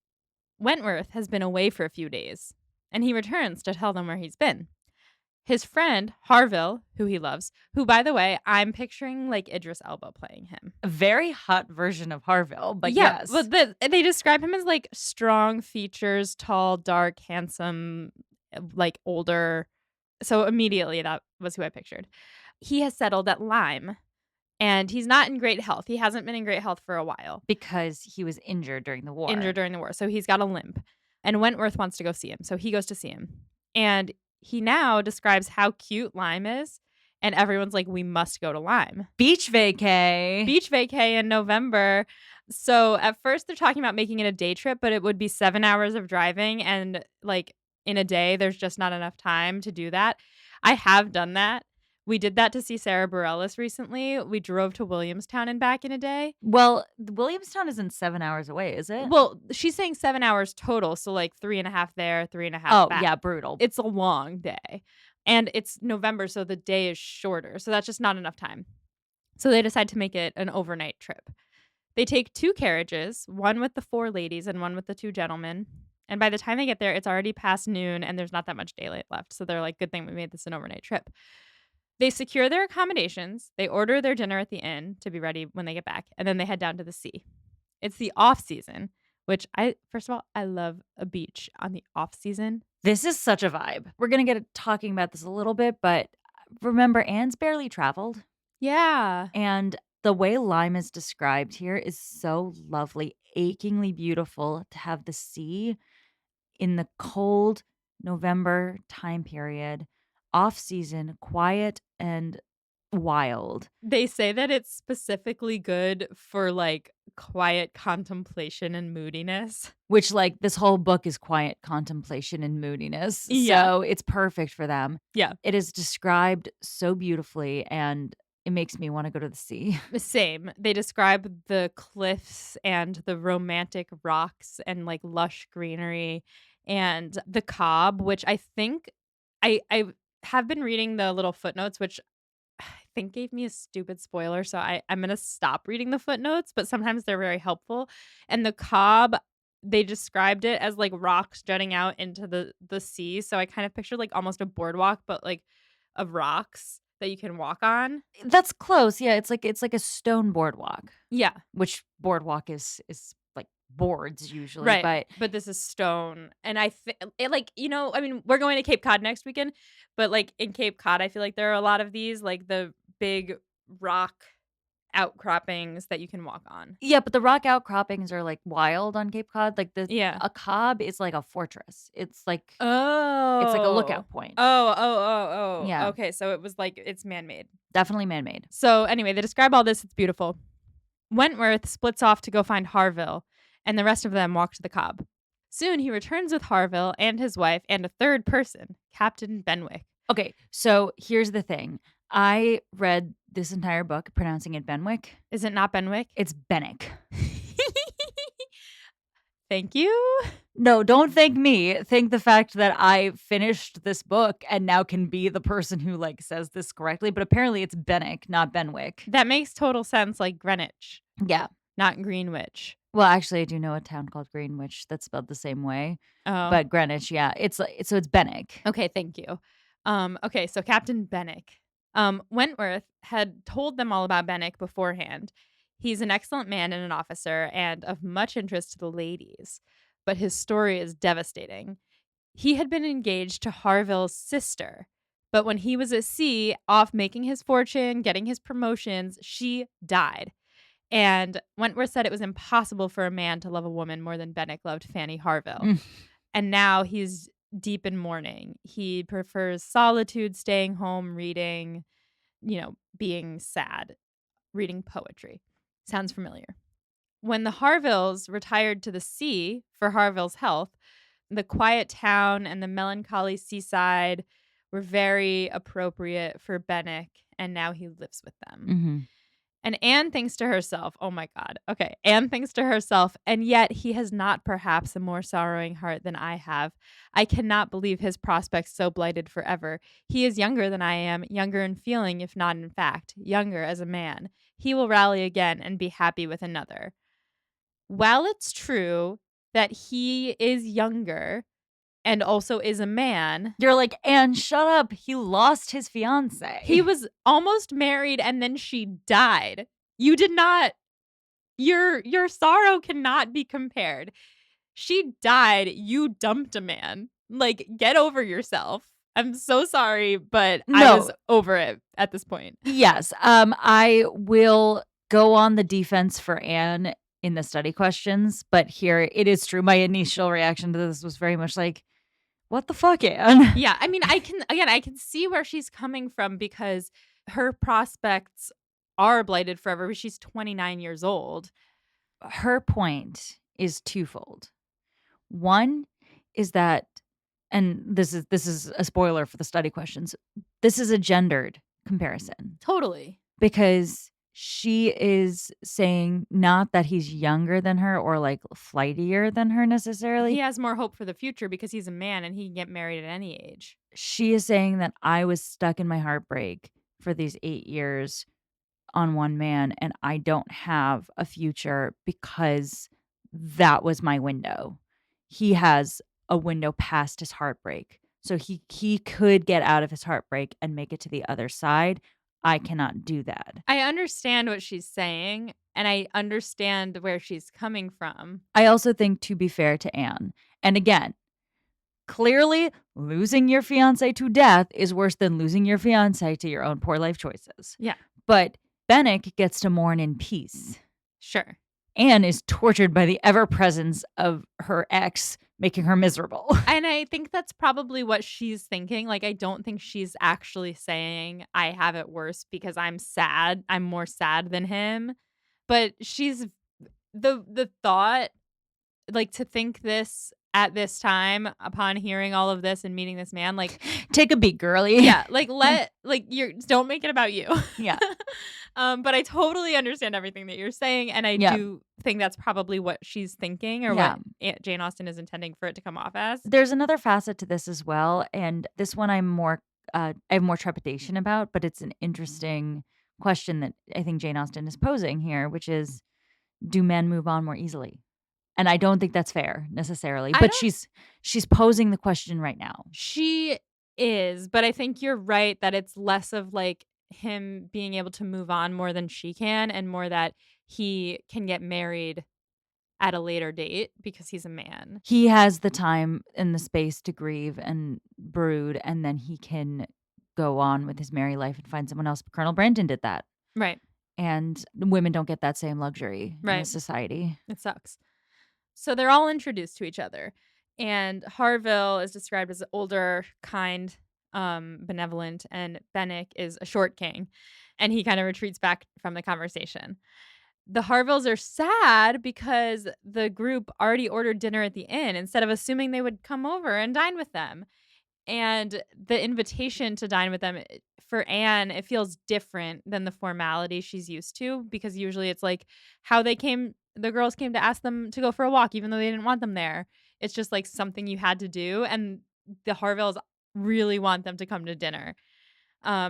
Wentworth has been away for a few days, and he returns to tell them where he's been. His friend, Harville, who he loves, who, by the way, I'm picturing like Idris Elba playing him. A very hot version of Harville, but Yeah, yes. but they describe him as like strong features, tall, dark, handsome, like older. So immediately that was who I pictured. He has settled at Lyme, and he's not in great health. He hasn't been in great health for a while, Because he was injured during the war. injured during the war. So he's got a limp. And Wentworth wants to go see him. So he goes to see him. And he now describes how cute Lyme is. And everyone's like, we must go to Lyme. Beach vacay. Beach vacay in November. So at first they're talking about making it a day trip, but it would be 7 hours of driving. And like in a day, there's just not enough time to do that. I have done that. We did that to see Sarah Bareilles recently. We drove to Williamstown and back in a day. Well, Williamstown isn't 7 hours away, is it? Well, she's saying 7 hours total. So like 3.5 there, 3.5 Oh, back. yeah, brutal. It's a long day. And it's November, so the day is shorter. So that's just not enough time. So they decide to make it an overnight trip. They take 2 carriages, one with the 4 ladies and one with the 2 gentlemen. And by the time they get there, it's already past noon and there's not that much daylight left. So they're like, good thing we made this an overnight trip. They secure their accommodations. They order their dinner at the inn to be ready when they get back. And then they head down to the sea. It's the off season, which first of all, I love a beach on the off season. This is such a vibe. We're going to get talking about this a little bit, but remember, Anne's barely traveled. Yeah. And the way Lyme is described here is so lovely, achingly beautiful to have the sea in the cold November time period, off season, quiet and wild. They say that it's specifically good for like quiet contemplation and moodiness. Which, like, this whole book is quiet contemplation and moodiness. Yeah. So it's perfect for them. Yeah. It is described so beautifully, and it makes me want to go to the sea. Same. They describe the cliffs and the romantic rocks and like lush greenery and the cob, which I think I have been reading the little footnotes, which I think gave me a stupid spoiler. So I'm gonna stop reading the footnotes, but sometimes they're very helpful. And the cob, they described it as like rocks jutting out into the sea. So I kind of pictured like almost a boardwalk, but like of rocks that you can walk on. That's close. Yeah, it's like a stone boardwalk, Yeah. which boardwalk is like boards usually, Right, but but this is stone, and it, like, I mean, we're going to Cape Cod next weekend, but, like, in Cape Cod, I feel like there are a lot of these, like, the big rock outcroppings that you can walk on. yeah, but the rock outcroppings are, like, wild on Cape Cod, like, Yeah. a cob is like a fortress. It's like a Oh. lookout point. Oh, Yeah, okay, so it was, like, it's man-made. definitely man-made. So, anyway, they describe all this, it's beautiful. Wentworth splits off to go find Harville, and the rest of them walk to the Cobb. Soon he returns with Harville and his wife and a third person, Captain Benwick. Okay, so here's the thing. I read this entire book pronouncing it Benwick. Is it not Benwick? It's Bennick. Thank you. No, don't thank me. Thank the fact that I finished this book and now can be the person who, like, says this correctly, but apparently it's Bennick, not Benwick. That makes total sense, like Greenwich, Yeah. not Greenwich. Well, actually, I do know a town called Greenwich that's spelled the same way, Oh, but Greenwich, yeah, so it's Bennick. okay, thank you. Okay, so Captain Benwick. Wentworth had told them all about Benwick beforehand. He's an excellent man and an officer and of much interest to the ladies, but his story is devastating. He had been engaged to Harville's sister, but when he was at sea, off making his fortune, getting his promotions, she died. And Wentworth said it was impossible for a man to love a woman more than Benwick loved Fanny Harville. Mm. And now he's deep in mourning. He prefers solitude, staying home, reading, being sad, reading poetry. Sounds familiar. When the Harvilles retired to the sea for Harville's health, the quiet town and the melancholy seaside were very appropriate for Benwick, and now he lives with them. Mhm. And Anne thinks to herself, oh my God. Okay. Anne thinks to herself, and yet he has not perhaps a more sorrowing heart than I have. I cannot believe his prospects so blighted forever. He is younger than I am, younger in feeling, if not in fact, younger as a man. He will rally again and be happy with another. While it's true that he is younger and also is a man, You're like, "Anne, shut up. He lost his he fiancée." was almost married and then she died. You did not your sorrow cannot be compared. She died, you dumped a man. Like, get over yourself. I'm so sorry, but I was No. over it at this point. Yes, I will go on the defense for Anne in the study questions, but here it is true. My initial reaction to this was very much like, "What the fuck, Anne?" Yeah, I mean, I can see where she's coming from because her prospects are blighted forever, but she's 29 years old. Her point is twofold. One is that, and this is a spoiler for the study questions, this is a gendered comparison Totally. because she is saying not that he's younger than her or, like, flightier than her He necessarily. has more hope for the future because he's a man and he can get married at any age. She is saying that I was stuck in my heartbreak for these 8 years on one man, and I don't have a future because that was my window. He has a window past his heartbreak. So he could get out of his heartbreak and make it to the other side. I cannot do that. I understand what she's saying, and I understand where she's coming from. I also think, to be fair to Anne, and again, clearly losing your fiance to death is worse than losing your fiance to your own poor life choices. Yeah, But Bennick gets to mourn in peace. sure. Anne is tortured by the ever presence of her ex, making her miserable. And I think that's probably what she's thinking. Like, I don't think she's actually saying, I have it worse because I'm sad. I'm more sad than him. But she's the thought, like, to think this at this time upon hearing all of this and meeting this man, like, Take a beat, girly. yeah, you don't make it about you. Yeah. But I totally understand everything that you're saying, and I Yeah. do think that's probably what she's thinking or Yeah. what Jane Austen is intending for it to come off as. There's another facet to this as well, and this one I have more trepidation about, but it's an interesting question that I think Jane Austen is posing here, which is, do men move on more easily? And I don't think that's fair necessarily, I but don't she's posing the question right now. She is, but I think you're right that it's less of like him being able to move on more than she can and more that he can get married at a later date because he's a man. He has the time and the space to grieve and brood, and then he can go on with his merry life and find someone else. Colonel Brandon did that, Right, and women don't get that same luxury in right. this society. It sucks. So they're all introduced to each other, and Harville is described as older, kind, benevolent, and Bennick is a short king, and he kind of retreats back from the conversation. The Harvilles are sad because the group already ordered dinner at the inn instead of assuming they would come over and dine with them. And the invitation to dine with them, for Anne, it feels different than the formality she's used to because usually it's like how the girls came to ask them to go for a walk even though they didn't want them there. It's just like something you had to do, and the Harvilles really want them to come to dinner,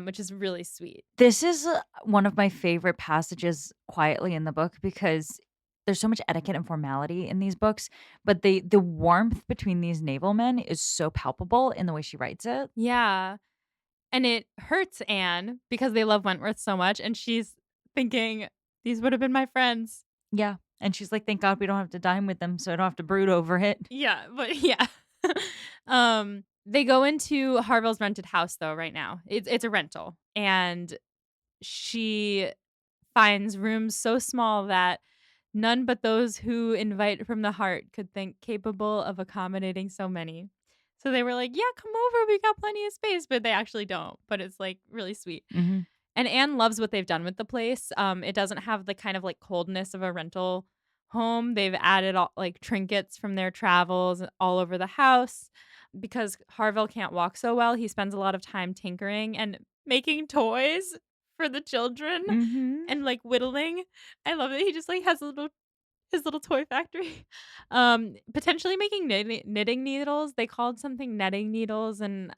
which is really sweet. This is one of my favorite passages quietly in the book because there's so much etiquette and formality in these books, but the warmth between these naval men is so palpable in the way she writes it. Yeah. And it hurts Anne because they love Wentworth so much, and she's thinking, "These would have been my friends." Yeah, and she's like, "Thank God we don't have to dine with them, so I don't have to brood over it." Yeah, but yeah. They go into Harville's rented house though right now. It's a rental, and she finds rooms so small that none but those who invite from the heart could think capable of accommodating so many. So they were like, "Yeah, come over. We got plenty of space," but they actually don't. But it's like really sweet. Mhm. And Anne loves what they've done with the place. It doesn't have the kind of like coldness of a rental home. They've added all like trinkets from their travels all over the house. Because Harville can't walk so well, he spends a lot of time tinkering and making toys for the children Mhm. and like whittling. I love that he just like has a little his little toy factory. Potentially making knitting needles. They called something netting needles, and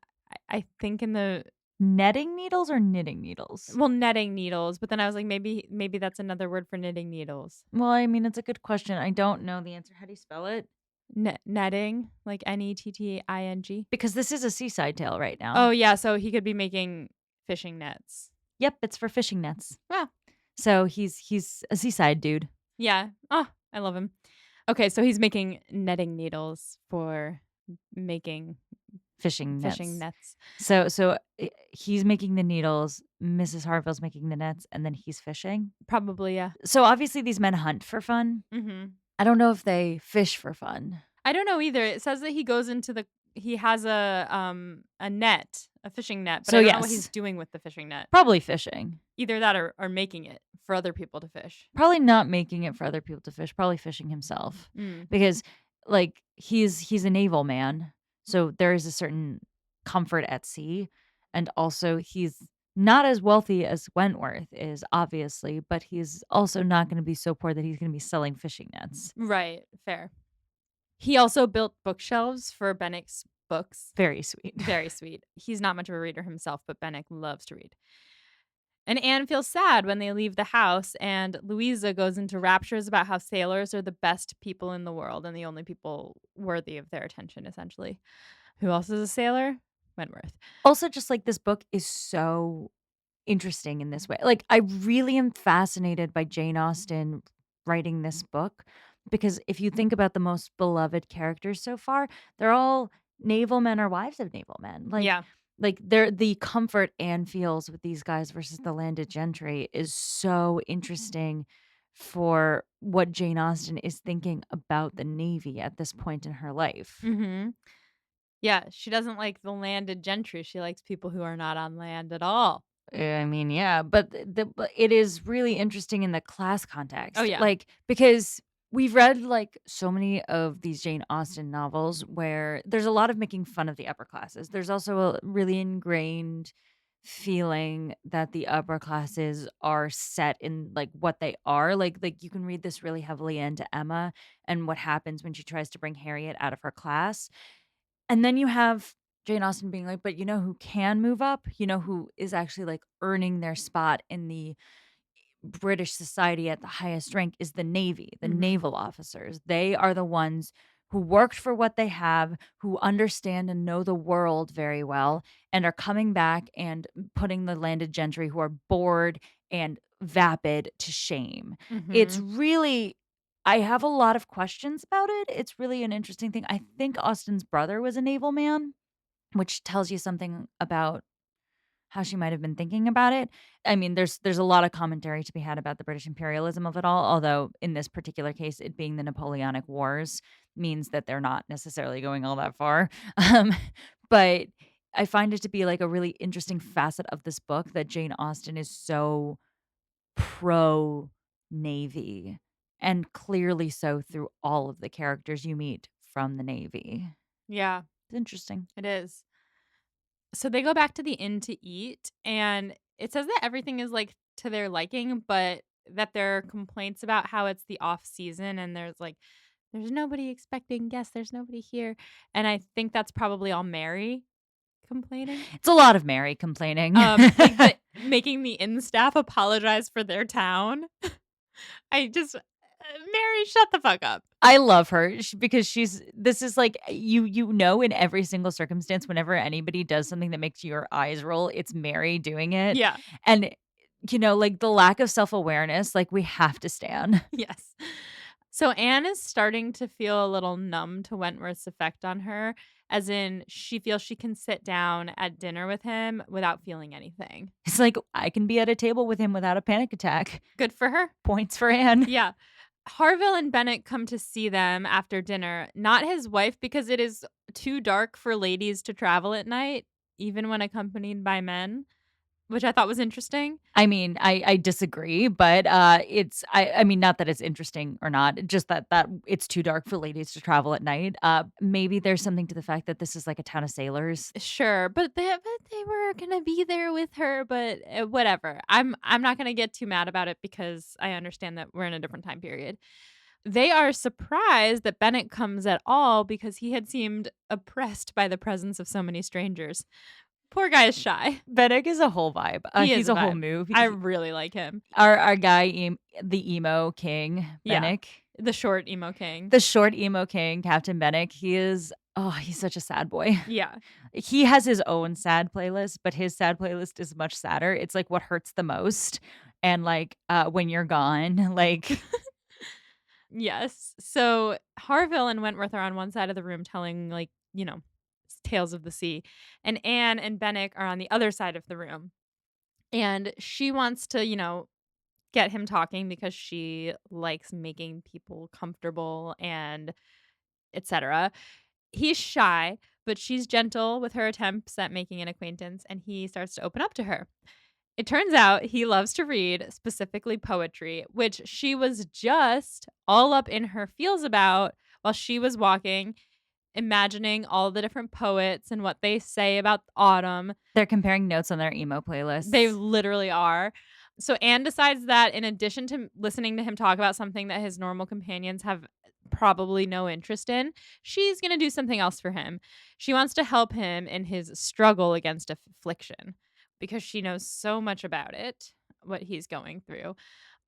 I think in the Netting needles or knitting needles? well, netting needles, but then I was like, maybe that's another word for knitting needles. Well, I mean, it's a good question. I don't know the answer. How do you spell it? Netting, like netting. Because this is a seaside tale right Oh, now. yeah, so he could be making fishing nets. Yep, it's for fishing nets. Well, So he's a seaside dude. yeah. Oh, I love him. Okay, so he's making netting needles for making Fishing fishing nets. nets. He's making the needles, Mrs. Harville's making the nets, and then he's fishing. Probably, yeah. So obviously these men hunt for fun. Mhm. I don't know if they fish for fun. I don't know either. It says that he has a net, a fishing net, but So I don't know what he's yes, doing with the fishing net. probably fishing. Either that or making it for other people to fish. Probably not making it for other people to fish, probably fishing himself. Mm. Because like he's a naval man, so there is a certain comfort at sea, and also he's not as wealthy as Wentworth is, obviously, but he's also not going to be so poor that he's going to be selling fishing nets. Right, fair. He also built bookshelves for Bennick's books. Very sweet. Very sweet. He's not much of a reader himself, but Bennick loves to read. And Anne feels sad when they leave the house, and Louisa goes into raptures about how sailors are the best people in the world and the only people worthy of their attention, essentially. Who else is a sailor? Wentworth. Also, just like this book is so interesting in this way. Like, I really am fascinated by Jane Austen writing this book because if you think about the most beloved characters so far, they're all naval men or wives of naval men. Yeah. Like they're the comfort Anne feels with these guys versus the landed gentry is so interesting for what Jane Austen is thinking about the Navy at this point in her life. Mhm. Yeah, she doesn't like the landed gentry. She likes people who are not on land at all. I mean, yeah, but but it is really interesting in the class Oh, context, yeah. like because we've read like so many of these Jane Austen novels where there's a lot of making fun of the upper classes. There's also a really ingrained feeling that the upper classes are set in like what they are. Like you can read this really heavily into Emma and what happens when she tries to bring Harriet out of her class. And then you have Jane Austen being like, "But you know who can move up? You know who is actually, like, earning their spot in the British society at the highest rank is the Navy, the Mhm. naval officers. They are the ones who worked for what they have, who understand and know the world very well, and are coming back and putting the landed gentry who are bored and vapid to shame." It's Mhm. really I have a lot of questions about it. It's really an interesting thing. I think Austen's brother was a naval man, which tells you something about how she might have been thinking about it. I mean, there's a lot of commentary to be had about the British imperialism of it all, although in this particular case, it being the Napoleonic Wars means that they're not necessarily going all that far. Um, but I find it to be like a really interesting facet of this book that Jane Austen is so pro Navy and clearly so through all of the characters you meet from the Navy. Yeah, It's interesting. it is. So they go back to the inn to eat, and it says that everything is, like, to their liking, but that there are complaints about how it's the off season and there's nobody expecting guests, there's nobody here, and I think that's probably all Mary complaining. It's a lot of Mary complaining. Like, the making the inn staff apologize for their town. I just Mary, shut the fuck up. I love her because she's this is like you know in every single circumstance whenever anybody does something that makes your eyes roll, it's Mary doing it. Yeah. And like the lack of self-awareness, like we have to stand. Yes. So Anne is starting to feel a little numb to Wentworth's effect on her, as in she feels she can sit down at dinner with him without feeling anything. It's like I can be at a table with him without a panic attack. Good for her. Points for Anne. Yeah. Harville and Bennett come to see them after dinner, not his wife because it is too dark for ladies to travel at night, even when accompanied by men, which I thought was interesting. I mean, I disagree, but, it's I mean, not that it's interesting or not, just that it's too dark for ladies to travel at night. Maybe there's something to the fact that this is like a town of sailors. Sure, but they were gonna be there with her, but whatever. I'm not gonna get too mad about it because I understand that we're in a different time period. They are surprised that Bennett comes at all because he had seemed oppressed by the presence of so many strangers. Poor guy is shy. Bennick is a whole vibe. He is He's a a whole vibe. move. I really like him. Our guy, the emo king, Yeah, Bennick, the short emo king. the short emo king, Captain Bennick. He's such a sad boy. Yeah. He has his own sad playlist, but his sad playlist is much sadder. It's like what hurts the most, and like when you're gone, like Yes. So Harville and Wentworth are on one side of the room telling, tales of the sea. And Anne and Bennick are on the other side of the room. And she wants to, get him talking because she likes making people comfortable and etc. He's shy, but she's gentle with her attempts at making an acquaintance and he starts to open up to her. It turns out he loves to read, specifically poetry, which she was just all up in her feels about while she was walking, imagining all the different poets and what they say about autumn. they're comparing notes on their emo They playlists. literally are. So Anne decides that in addition to listening to him talk about something that his normal companions have probably no interest in, she's going to do something else for him. She wants to help him in his struggle against affliction because she knows so much about it, what he's going through.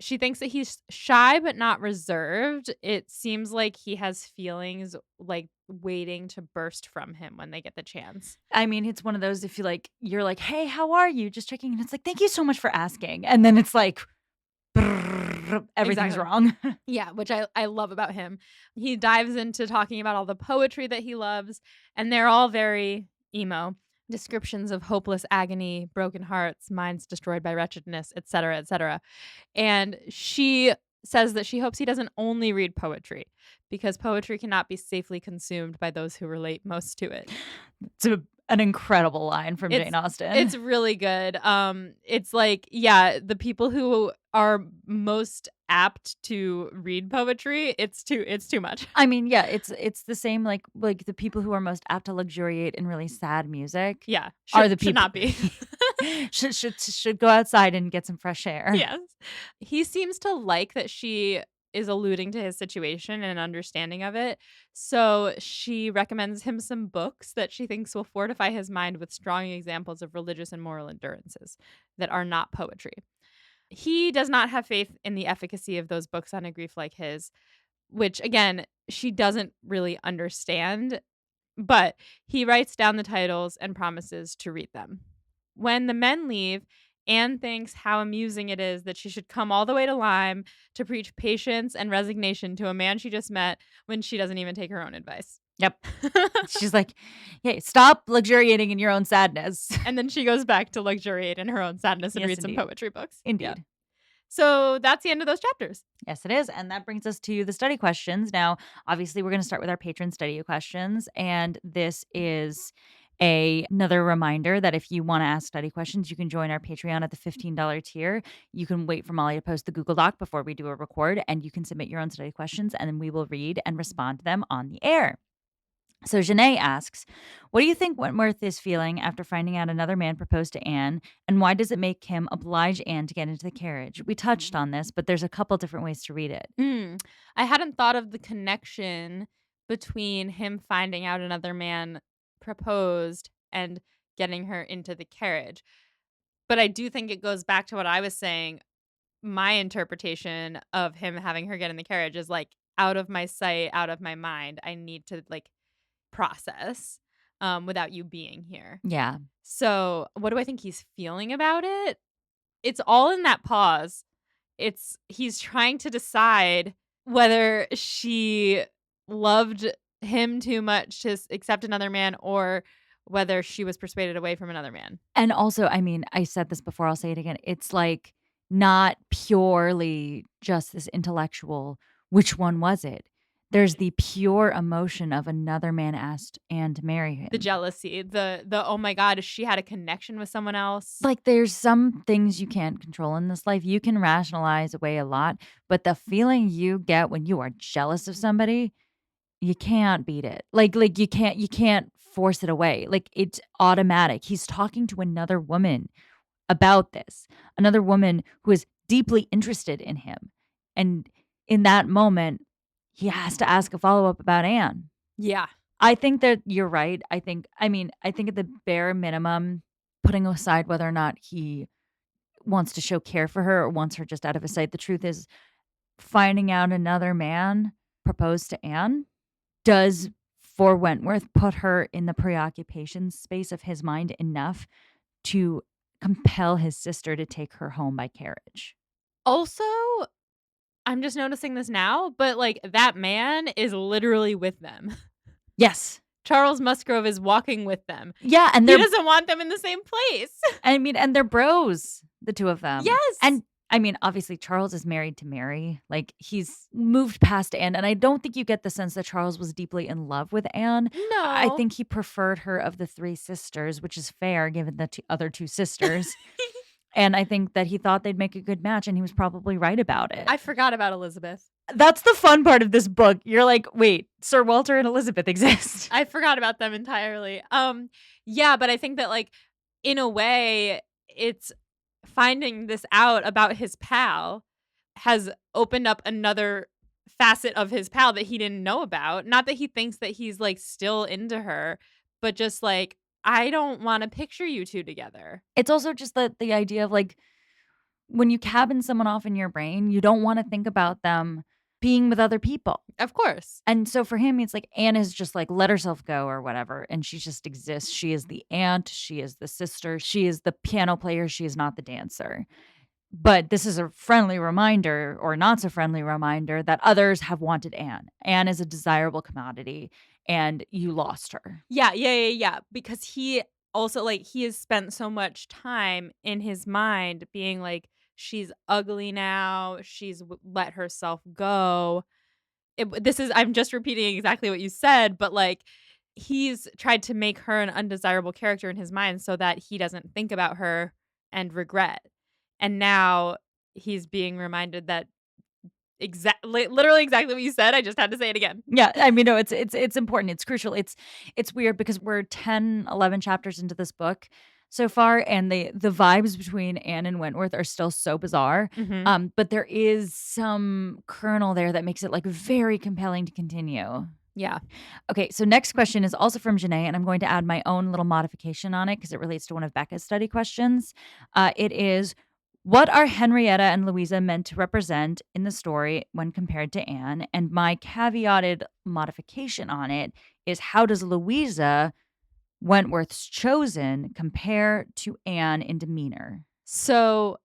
She thinks that he's shy but not reserved. It seems like he has feelings like waiting to burst from him when they get the chance. I mean, it's one of those if you're like, "Hey, how are you?" Just checking and it's like, "Thank you so much for asking." And then it's like everything's Exactly. wrong. Yeah, which I love about him. He dives into talking about all the poetry that he loves, and they're all very emo. Descriptions of hopeless agony, broken hearts, minds destroyed by wretchedness, etc., etc. And she says that she hopes he doesn't only read poetry because poetry cannot be safely consumed by those who relate most to it. It's an incredible line from It's Jane Austen. it's really good. It's like, yeah, the people who are most apt to read poetry, it's too much. I mean, yeah, it's the same like the people who are most apt to luxuriate in really sad music Yeah, are should the should people not be. should go outside and get some fresh air. Yes. He seems to like that she is alluding to his situation and understanding of it. So she recommends him some books that she thinks will fortify his mind with strong examples of religious and moral endurances that are not poetry. He does not have faith in the efficacy of those books on a grief like his, which again, she doesn't really understand, but he writes down the titles and promises to read them. When the men leave, Anne thinks how amusing it is that she should come all the way to Lyme to preach patience and resignation to a man she just met when she doesn't even take her own advice. Yep. She's like, "Hey, stop luxuriating in your own sadness." And then she goes back to luxuriate in her own sadness and Yes, read some indeed. poetry books. Yeah. Indeed. So that's the end of those chapters. Yes, it is. And that brings us to the study questions. Now, obviously, we're going to start with our patron study questions. And this is another reminder that if you want to ask study questions, you can join our Patreon at the $15 tier. You can wait for Molly to post the Google Doc before we do a record, and you can submit your own study questions, and then we will read and respond to them on the air. So Janae asks, what do you think Wentworth is feeling after finding out another man proposed to Anne, and why does it make him oblige Anne to get into the carriage? We touched on this, but there's a couple different ways to read it. I hadn't thought of the connection between him finding out another man proposed and getting her into the carriage. But I do think it goes back to what I was saying. My interpretation of him having her get in the carriage is like out of my sight, out of my mind. I need to like process without you being here. Yeah. So, what do I think he's feeling about it? It's all in that pause. He's trying to decide whether she loved him too much to accept another man or whether she was persuaded away from another man. And also, I mean, I said this before, I'll say it again. It's like not purely just this intellectual, which one was it? There's the pure emotion of another man asked Anne to marry him. The jealousy, the oh my god, she had a connection with someone else. Like, there's some things you can't control in this life. You can rationalize away a lot, but the feeling you get when you are jealous of somebody, you can't beat it. Like you can't force it away. Like, it's automatic. He's talking to another woman about this, another woman who is deeply interested in him. And in that moment, he has to ask a follow-up about Anne. Yeah. I think that you're right. I think at the bare minimum, putting aside whether or not he wants to show care for her or wants her just out of his sight, the truth is finding out another man propose to Anne does, for Wentworth, put her in the preoccupation space of his mind enough to compel his sister to take her home by carriage. Also, I'm just noticing this now, but like that man is literally with them. Yes. Charles Musgrove is walking with them. Yeah, and He they're doesn't want them in the same place. and they're bros, the two of them. Yes. And I mean, obviously Charles is married to Mary. Like, he's moved past Anne, and I don't think you get the sense that Charles was deeply in love with Anne. I No. think he preferred her of the three sisters, which is fair given the other two sisters. And I think that he thought they'd make a good match, and he was probably right about it. I forgot about Elizabeth. That's the fun part of this book. You're like, wait, Sir Walter and Elizabeth exist. I forgot about them entirely. Yeah, but I think that like in a way it's finding this out about his pal has opened up another facet of his pal that he didn't know about. Not that he thinks that he's like still into her, but just like I don't want to picture you two together. It's also just the idea of like, when you cabin someone off in your brain, you don't want to think about them being with other people. Of course. And so for him, it's like Anne is just like let herself go or whatever. And she just exists. She is the aunt. She is the sister. She is the piano player. She is not the dancer. But this is a friendly reminder, or not so friendly reminder, that others have wanted Anne. Anne is a desirable commodity, and you lost her. Yeah. Because he also like he has spent so much time in his mind being like, she's ugly now. She's let herself go. I'm just repeating exactly what you said, but like he's tried to make her an undesirable character in his mind so that he doesn't think about her and regret. And now he's being reminded that literally exactly what you said. I just had to say it again. Yeah, I mean, no, it's important. It's crucial. It's weird because we're 10, 11 chapters into this book so far, and the vibes between Anne and Wentworth are still so bizarre. Mhm. But there is some kernel there that makes it like very compelling to continue. Yeah. Okay, so next question is also from Janae, and I'm going to add my own little modification on it because it relates to one of Becca's study questions. It is, what are Henrietta and Louisa meant to represent in the story when compared to Anne? And my caveated modification on it is, how does Louisa, Wentworth's chosen, compare to Anne in demeanor? So,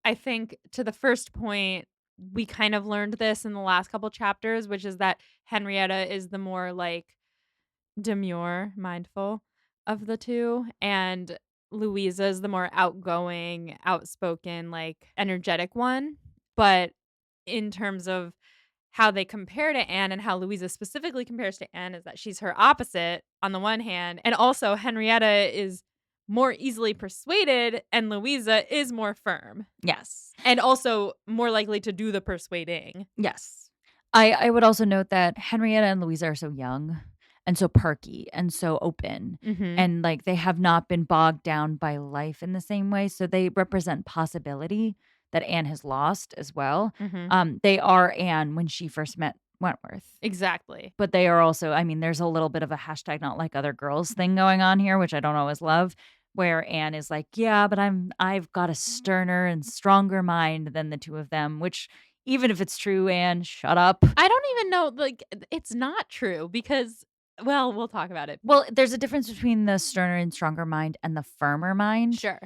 I think to the first point, we kind of learned this in the last couple chapters, which is that Henrietta is the more, like, demure, mindful of the 2, and Louisa is the more outgoing, outspoken, like, energetic one. But in terms of how they compare to Anne and how Louisa specifically compares to Anne is that she's her opposite on the one hand, and also Henrietta is more easily persuaded and Louisa is more firm Yes. and also more likely to do the persuading. Yes. I would also note that Henrietta and Louisa are so young and so perky and so open, Mhm. and, like, they have not been bogged down by life in the same way, so they represent possibility that Anne has lost as well. Mhm. They are Anne when she first met Wentworth, Exactly. but they are also, I mean, there's a little bit of a hashtag not like other girls thing going on here, which I don't always love, where Anne is like, "Yeah, but I've got a sterner and stronger mind than the 2 of them," which even if it's true, Anne, shut up. I don't even know, like, it's not true because well, we'll talk about it. Well, there's a difference between the sterner and stronger mind and the firmer mind. Sure.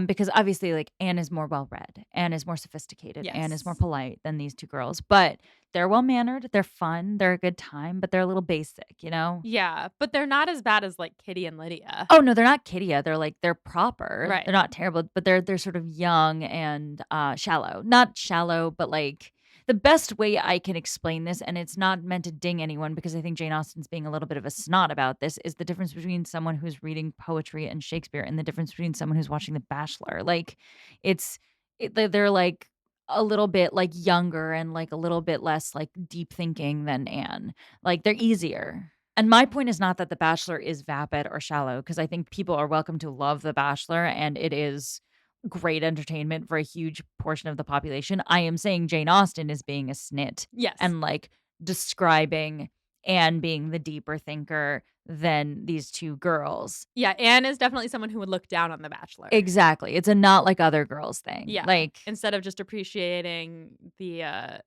Because obviously, like, Anne is more well-read, Anne is more sophisticated, Anne is more Yes. polite than these 2 girls, but they're well-mannered, they're fun, they're a good time, but they're a little basic, you know? Yeah, but they're not as bad as, like, Kitty and Lydia. Oh, no, they're not Kidia, they're, like, they're proper, Right. they're not terrible, but they're sort of young and, shallow. Not shallow, but, like, the best way I can explain this, and it's not meant to ding anyone because I think Jane Austen's being a little bit of a snot about this, is the difference between someone who's reading poetry and Shakespeare and the difference between someone who's watching The Bachelor. Like, it's they're, like, a little bit, like, younger and, like, a little bit less, like, deep thinking than Anne. Like, they're easier. And my point is not that The Bachelor is vapid or shallow, because I think people are welcome to love The Bachelor, and it is great entertainment for a huge portion of the population. I am saying Jane Austen is being a snit Yes. and, like, describing Anne being the deeper thinker than these 2 girls. Yeah, Anne is definitely someone who would look down on The Bachelor. Exactly. It's a not like other girls thing. Yeah, Like, instead of just appreciating the,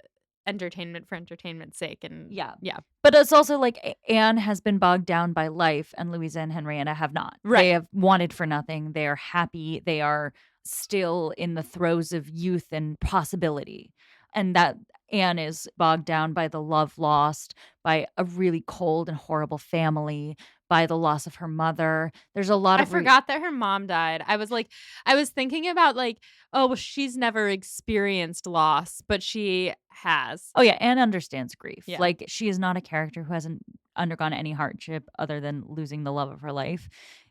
entertainment for entertainment's sake and yeah. yeah. But it's also like Anne has been bogged down by life, and Louisa and Henrietta have not. They Right. have wanted for nothing. They are happy. They are still in the throes of youth and possibility. And that Anne is bogged down by the love lost, by a really cold and horrible family, by the loss of her mother. There's a lot I of forgot that her mom died. I was thinking about, like, oh, well, she's never experienced loss, but she has. Oh, yeah, Anne understands grief. Yeah. Like, she is not a character who hasn't undergone any hardship other than losing the love of her life.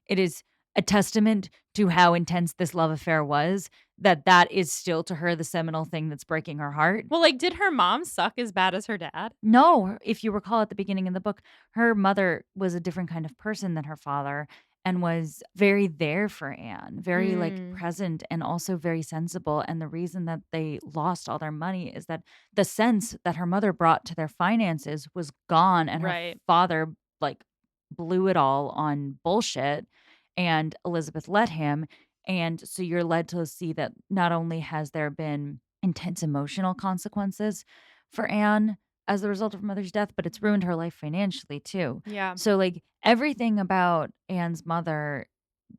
It is a testament to how intense this love affair was, that that is still to her the seminal thing that's breaking her heart. Well, like, did her mom suck as bad as her dad? No, if you recall at the beginning of the book, her mother was a different kind of person than her father and was very there for Anne, very, like, Mm, present and also very sensible, and the reason that they lost all their money is that the sense that her mother brought to their finances was gone, and her right. father, like, blew it all on bullshit, and Elizabeth let him, and so you're led to see that not only has there been intense emotional consequences for Anne as the result of her mother's death, but it's ruined her life financially too. Yeah. So, like, everything about Anne's mother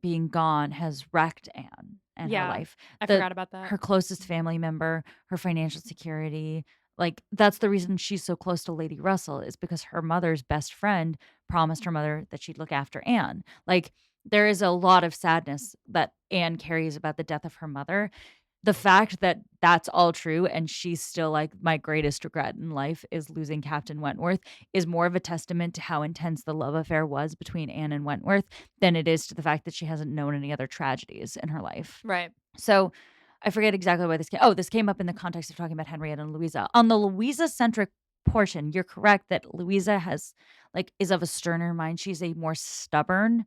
being gone has wrecked Anne and her Yeah. life. I The forgot about that. Her closest family member, her financial security, like, that's the reason she's so close to Lady Russell, is because her mother's best friend promised her mother that she'd look after Anne. Like, there is a lot of sadness that Anne carries about the death of her mother. The fact that that's all true and she's still like, "My greatest regret in life is losing Captain Wentworth," is more of a testament to how intense the love affair was between Anne and Wentworth than it is to the fact that she hasn't known any other tragedies in her life. Right. So, I forget exactly why this came. Oh, this came up in the context of talking about Henrietta and Louisa. On the Louisa-centric portion, you're correct that Louisa has, like, is of a sterner mind. She's a more stubborn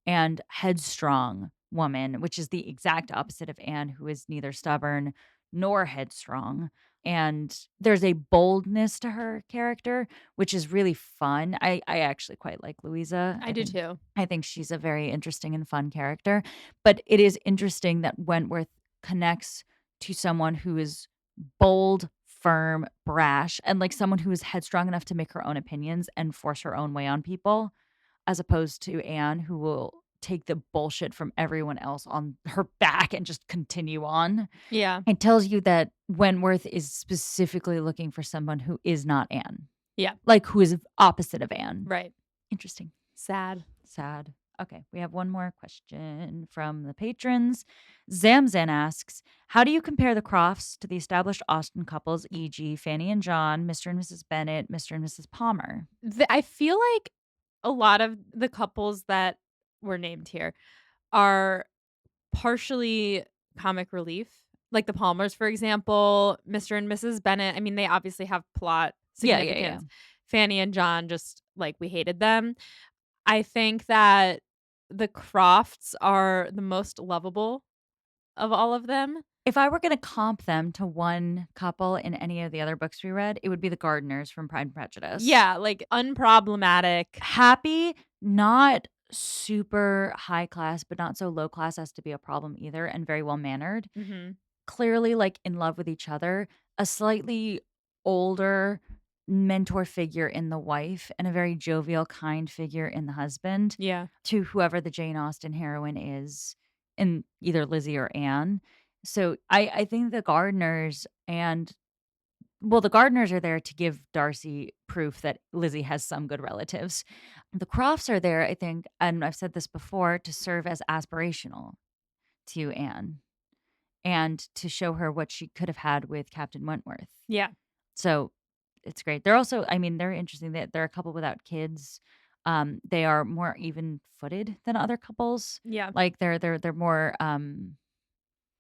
and headstrong woman, which is the exact opposite of Anne, who is neither stubborn nor headstrong. And there's a boldness to her character, which is really fun. I actually quite like Louisa. I do too. I think she's a very interesting and fun character. But it is interesting that Wentworth connects to someone who is bold, firm, brash, and, like, someone who is headstrong enough to make her own opinions and force her own way on people, as opposed to Anne, who will take the bullshit from everyone else on her back and just continue on. Yeah. It tells you that Wentworth is specifically looking for someone who is not Anne, Yeah. like, who is opposite of Anne. Right. Interesting. Sad. Sad. Okay, we have one more question from the patrons. Zamzan asks, how do you compare the Crofts to the established Austen couples, e.g., Fanny and John, Mr. and Mrs. Bennet, Mr. and Mrs. Palmer? I feel like a lot of the couples that were named here are partially comic relief. Like the Palmers, for example, Mr. and Mrs. Bennet. I mean, they obviously have plot Yeah, yeah, yeah. significance. Fanny and John, just like we hated them. I think that the Crofts are the most lovable of all of them. If I were going to comp them to one couple in any of the other books we read, it would be the Gardeners from Pride and Prejudice. Yeah, like unproblematic. Happy, not super high class, but not so low class as to be a problem either, and very well mannered. Mhm. Clearly, like, in love with each other, a slightly older mentor figure in the wife, and a very jovial, kind figure in the husband Yeah. to whoever the Jane Austen heroine is in either Lizzie or Anne. So I think the Gardeners and well, the Gardeners are there to give Darcy proof that Lizzie has some good relatives. The Crofts are there, I think, and I've said this before, to serve as aspirational to Anne and to show her what she could have had with Captain Wentworth. Yeah. So it's great. They're also, I mean, they're interesting. They're a couple without kids. They are more even-footed than other couples. Yeah. Like they're more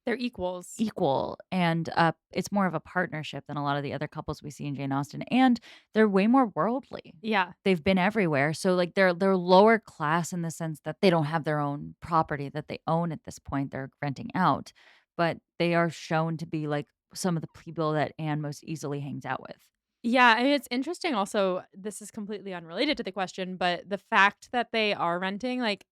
They're equals. equal, and it's more of a partnership than a lot of the other couples we see in Jane Austen. And they're way more worldly. Yeah. They've been everywhere. So like they're lower class in the sense that they don't have their own property that they own at this point. They're renting out. But they are shown to be like some of the people that Anne most easily hangs out with. Yeah, and it's interesting also, this is completely unrelated to the question, but the fact that they are renting, like,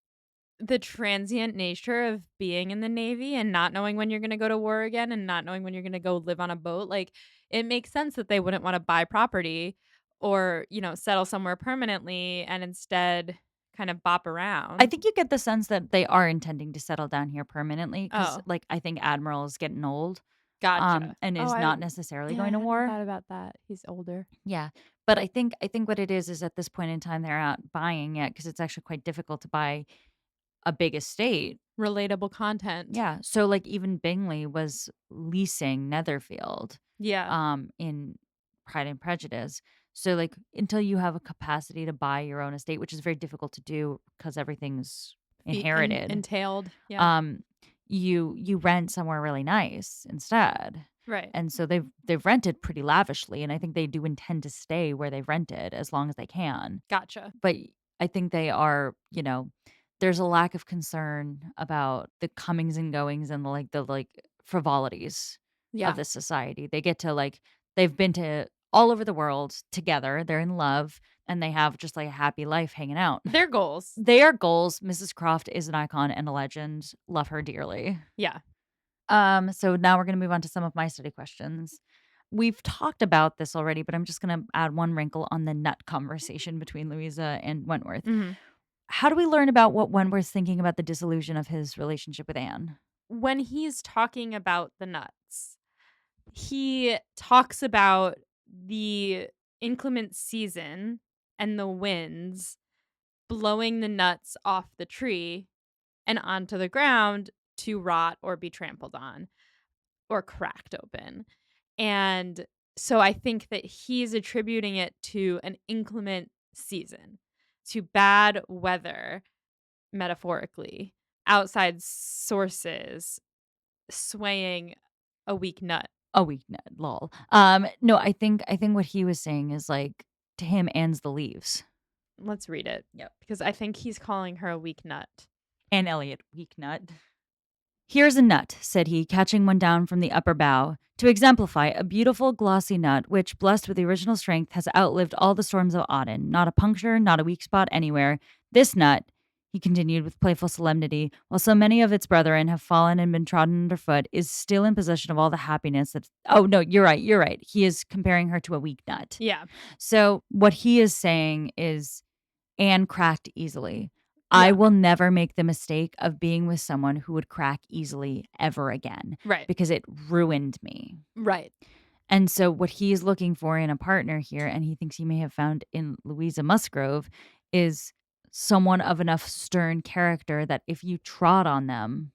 the transient nature of being in the Navy and not knowing when you're gonna go to war again and not knowing when you're gonna go live on a boat, like, it makes sense that they wouldn't wanna buy property or, settle somewhere permanently and instead kind of bop I around. think you get the sense that they are intending to settle down here permanently because, Oh, like, I think Admiral is getting old, gotcha. and Oh, is I not necessarily yeah, I going to hadn't war. thought about that. He's older. Yeah, but I think what it is at this point in time, they're not buying it because it's actually quite difficult to buy a big estate. Relatable content. Yeah, so, like, even Bingley was leasing Netherfield, Yeah. in Pride and Prejudice. So, like, until you have a capacity to buy your own estate, which is very difficult to do because everything's inherited, Entailed. Yeah. um, you rent somewhere really nice instead. Right. And so they've rented pretty lavishly, and I think they do intend to stay where they've rented as long as they can. Gotcha. But I think they are, there's a lack of concern about the comings and goings and the frivolities of Yeah. this society. They get to they've been to all over the world together. They're in love and they have just like a happy life hanging out. Their goals. They are goals. Mrs. Croft is an icon and a legend. Love her dearly. Yeah. So now we're going to move on to some of my study questions. We've talked about this already, but I'm just going to add one wrinkle on the nut conversation between Louisa and Wentworth. Mhm. How do we learn about what Wentworth's thinking about the dissolution of his relationship with Anne? When he's talking about the nuts, he talks about the inclement season and the winds blowing the nuts off the tree and onto the ground to rot or be trampled on or cracked open. And so I think that he's attributing it to an inclement season, to bad weather, metaphorically, outside sources swaying a weak nut. A weak nut, lol. No, I think what he was saying is like to him, Anne's the leaves. Let's read it Yep. because I think he's calling her a weak nut. Anne Elliot, weak nut. Here's a nut, said he, catching one down from the upper bough, to exemplify a beautiful, glossy nut which, blessed with the original strength, has outlived all the storms of autumn. Not a puncture, not a weak spot anywhere. This nut, he continued with playful solemnity, while so many of its brethren have fallen and been trodden underfoot, is still in possession of all the happiness that. Oh, no, you're right, you're right. He is comparing her to a weak nut. Yeah. So, what he is saying is Anne cracked easily. I Yeah. will never make the mistake of being with someone who would crack easily ever again Right. because it ruined me. Right. And so what he's looking for in a partner here, and he thinks he may have found in Louisa Musgrove, is someone of enough stern character that if you trod on them,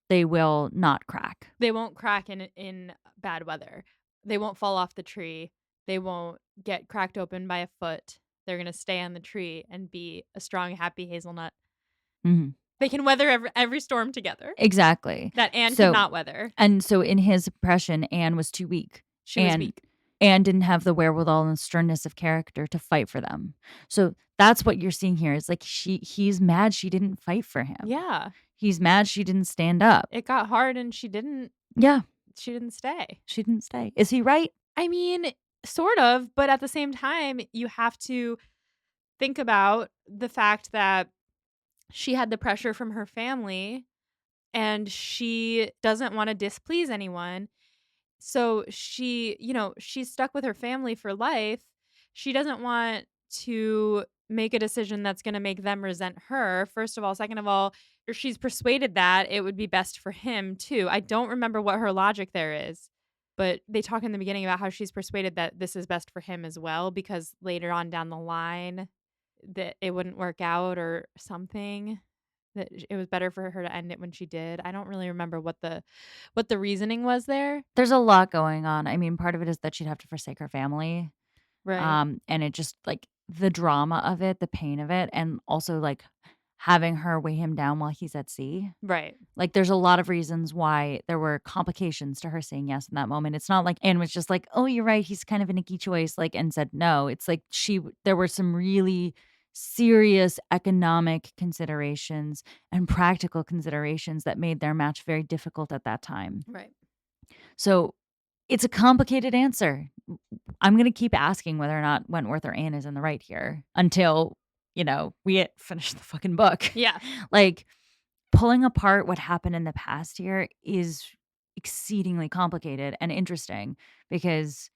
they will not crack. They won't crack in bad weather. They won't fall off the tree. They won't get cracked open by a foot. They're gonna stay on the tree and be a strong, happy hazelnut. Mhm. They can weather every storm together Exactly. that Anne could So not weather. and so in his impression, Anne was too weak. She was And weak. Anne didn't have the wherewithal and sternness of character to fight for them. So that's what you're seeing here is like he's mad she didn't fight for him. Yeah. He's mad she didn't stand up. It got hard and Yeah, she didn't stay. she didn't stay. Is he right? I mean, sort of, but at the same time, you have to think about the fact that she had the pressure from her family and she doesn't want to displease anyone. So she's stuck with her family for life. She doesn't want to make a decision that's going to make them resent her. First of all, second of all, if she's persuaded that it would be best for him too. I don't remember what her logic there is, but they talk in the beginning about how she's persuaded that this is best for him as well because later on down the line that it wouldn't work out or something. That it was better for her to end it when she did. I don't really remember what the reasoning was there. There's a lot going on. I mean, part of it is that she'd have to forsake her family. Right. And it just like the drama of it, the pain of it, and also like having her weigh him down while he's at sea. Right. Like there's a lot of reasons why there were complications to her saying yes in that moment. It's not like Anne was just like, "Oh, you're right, he's kind of an icky choice," like and said no. It's like there were some really serious economic considerations and practical considerations that made their match very difficult at that time. Right. So it's a complicated answer. I'm gonna keep asking whether or not Wentworth or Anne is in the right here until, we finish the fucking book. Yeah. Like, pulling apart what happened in the past here is exceedingly complicated and interesting because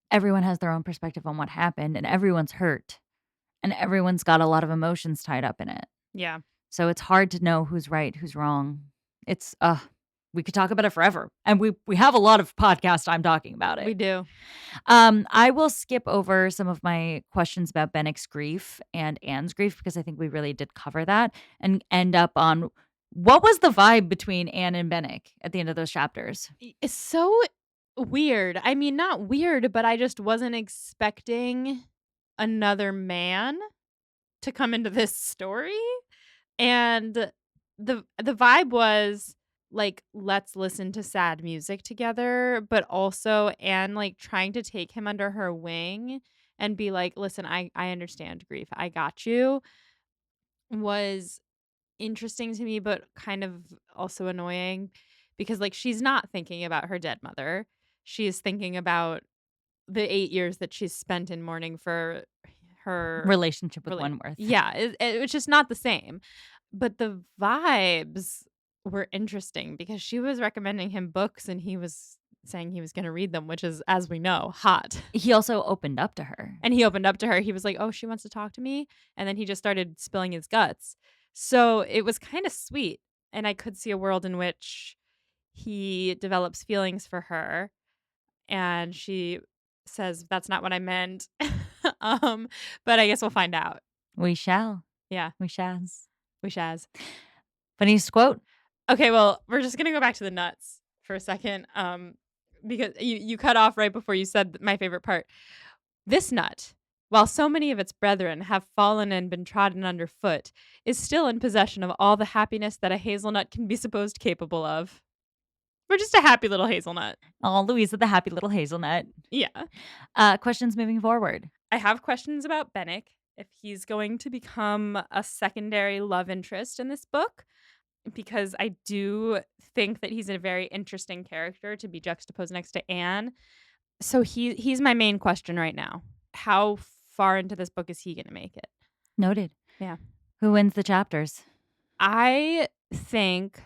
everyone has their own perspective on what happened and everyone's hurt and everyone's got a lot of emotions tied up in it. Yeah. So it's hard to know who's right, who's wrong. It's we could talk about it forever. And we have a lot of podcast time talking about We it. do. I will skip over some of my questions about Bennick's grief and Anne's grief because I think we really did cover that and end up on what was the vibe between Anne and Bennick at the end of those chapters? It's so weird. I mean, not weird, but I just wasn't expecting another man to come into this story. And the vibe was like, let's listen to sad music together, but also Anne like trying to take him under her wing and be like, listen, I understand grief. I got you was interesting to me, but kind of also annoying because like she's not thinking about her dead mother. She is thinking about the 8 years that she's spent in mourning for her Relationship with really. Wentworth. Yeah, it's just not the same. But the vibes were interesting because she was recommending him books and he was saying he was going to read them, which is, as we know, hot. He also opened up to her. And he opened up to her. He was like, "Oh, she wants to talk to me." And then he just started spilling his guts. So it was kind of sweet. And I could see a world in which he develops feelings for her and she says, "That's not what I meant." But I guess we'll find out. We shall. Yeah, We shall. we shaz. Funniest quote? Okay, well, we're just gonna go back to the nuts for a second, because you cut off right before you said my favorite part. This nut, while so many of its brethren have fallen and been trodden underfoot, is still in possession of all the happiness that a hazelnut can be supposed capable of. We're just a happy little hazelnut. Oh, Louisa, the happy little hazelnut. Yeah. Questions moving forward. I have questions about Bennick, if he's going to become a secondary love interest in this book, because I do think that he's a very interesting character to be juxtaposed next to Anne. So he's my main question right now. How far into this book is he going to make it? Noted. Yeah. Who wins the chapters? I think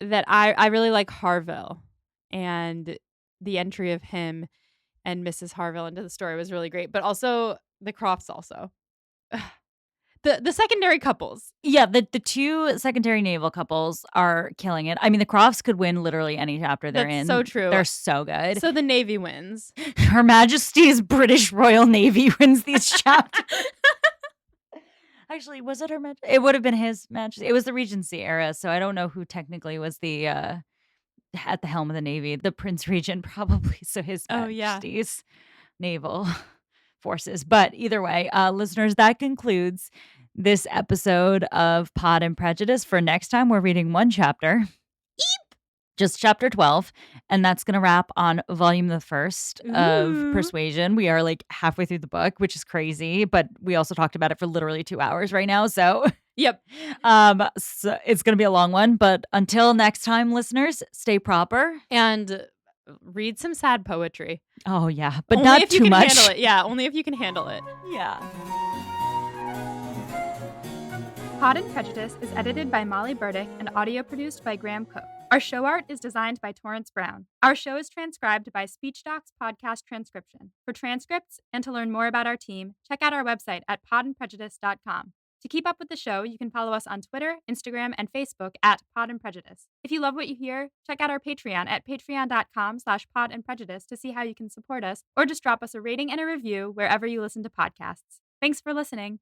that I really like Harville, and the entry of him and Mrs. Harville into the story was really great, but also the Crofts also. The secondary couples. Yeah, the 2 secondary naval couples are killing it. I mean, the Crofts could win literally any chapter they're That's so in. true. They're so good. So the Navy wins. Her Majesty's British Royal Navy wins these chapters. Actually, was it her Majesty? It would have been his Majesty. It was the Regency era, so I don't know who technically was the, at the helm of the Navy. The Prince Regent probably, so his Oh, yeah. Majesty's naval forces. But either way, listeners, that concludes this episode of Pod and Prejudice. For next time, we're reading one chapter. Just chapter 12, and that's gonna wrap on volume the first of Ooh. Persuasion. We are, like, halfway through the book, which is crazy, but we also talked about it for literally 2 hours right now, so, Yep. so it's gonna be a long one, but until next time, listeners, stay proper. And read some sad poetry. Oh, yeah, but Only not if you too can much. handle it. Yeah, only if you can handle it. Yeah. Pod and Prejudice is edited by Molly Burdick and audio produced by Graham Cook. Our show art is designed by Torrance Brown. Our show is transcribed by SpeechDocs Podcast Transcription. For transcripts and to learn more about our team, check out our website at podandprejudice.com. To keep up with the show, you can follow us on Twitter, Instagram, and Facebook at Pod and Prejudice. If you love what you hear, check out our Patreon at patreon.com/podandprejudice to see how you can support us, or just drop us a rating and a review wherever you listen to podcasts. Thanks for listening.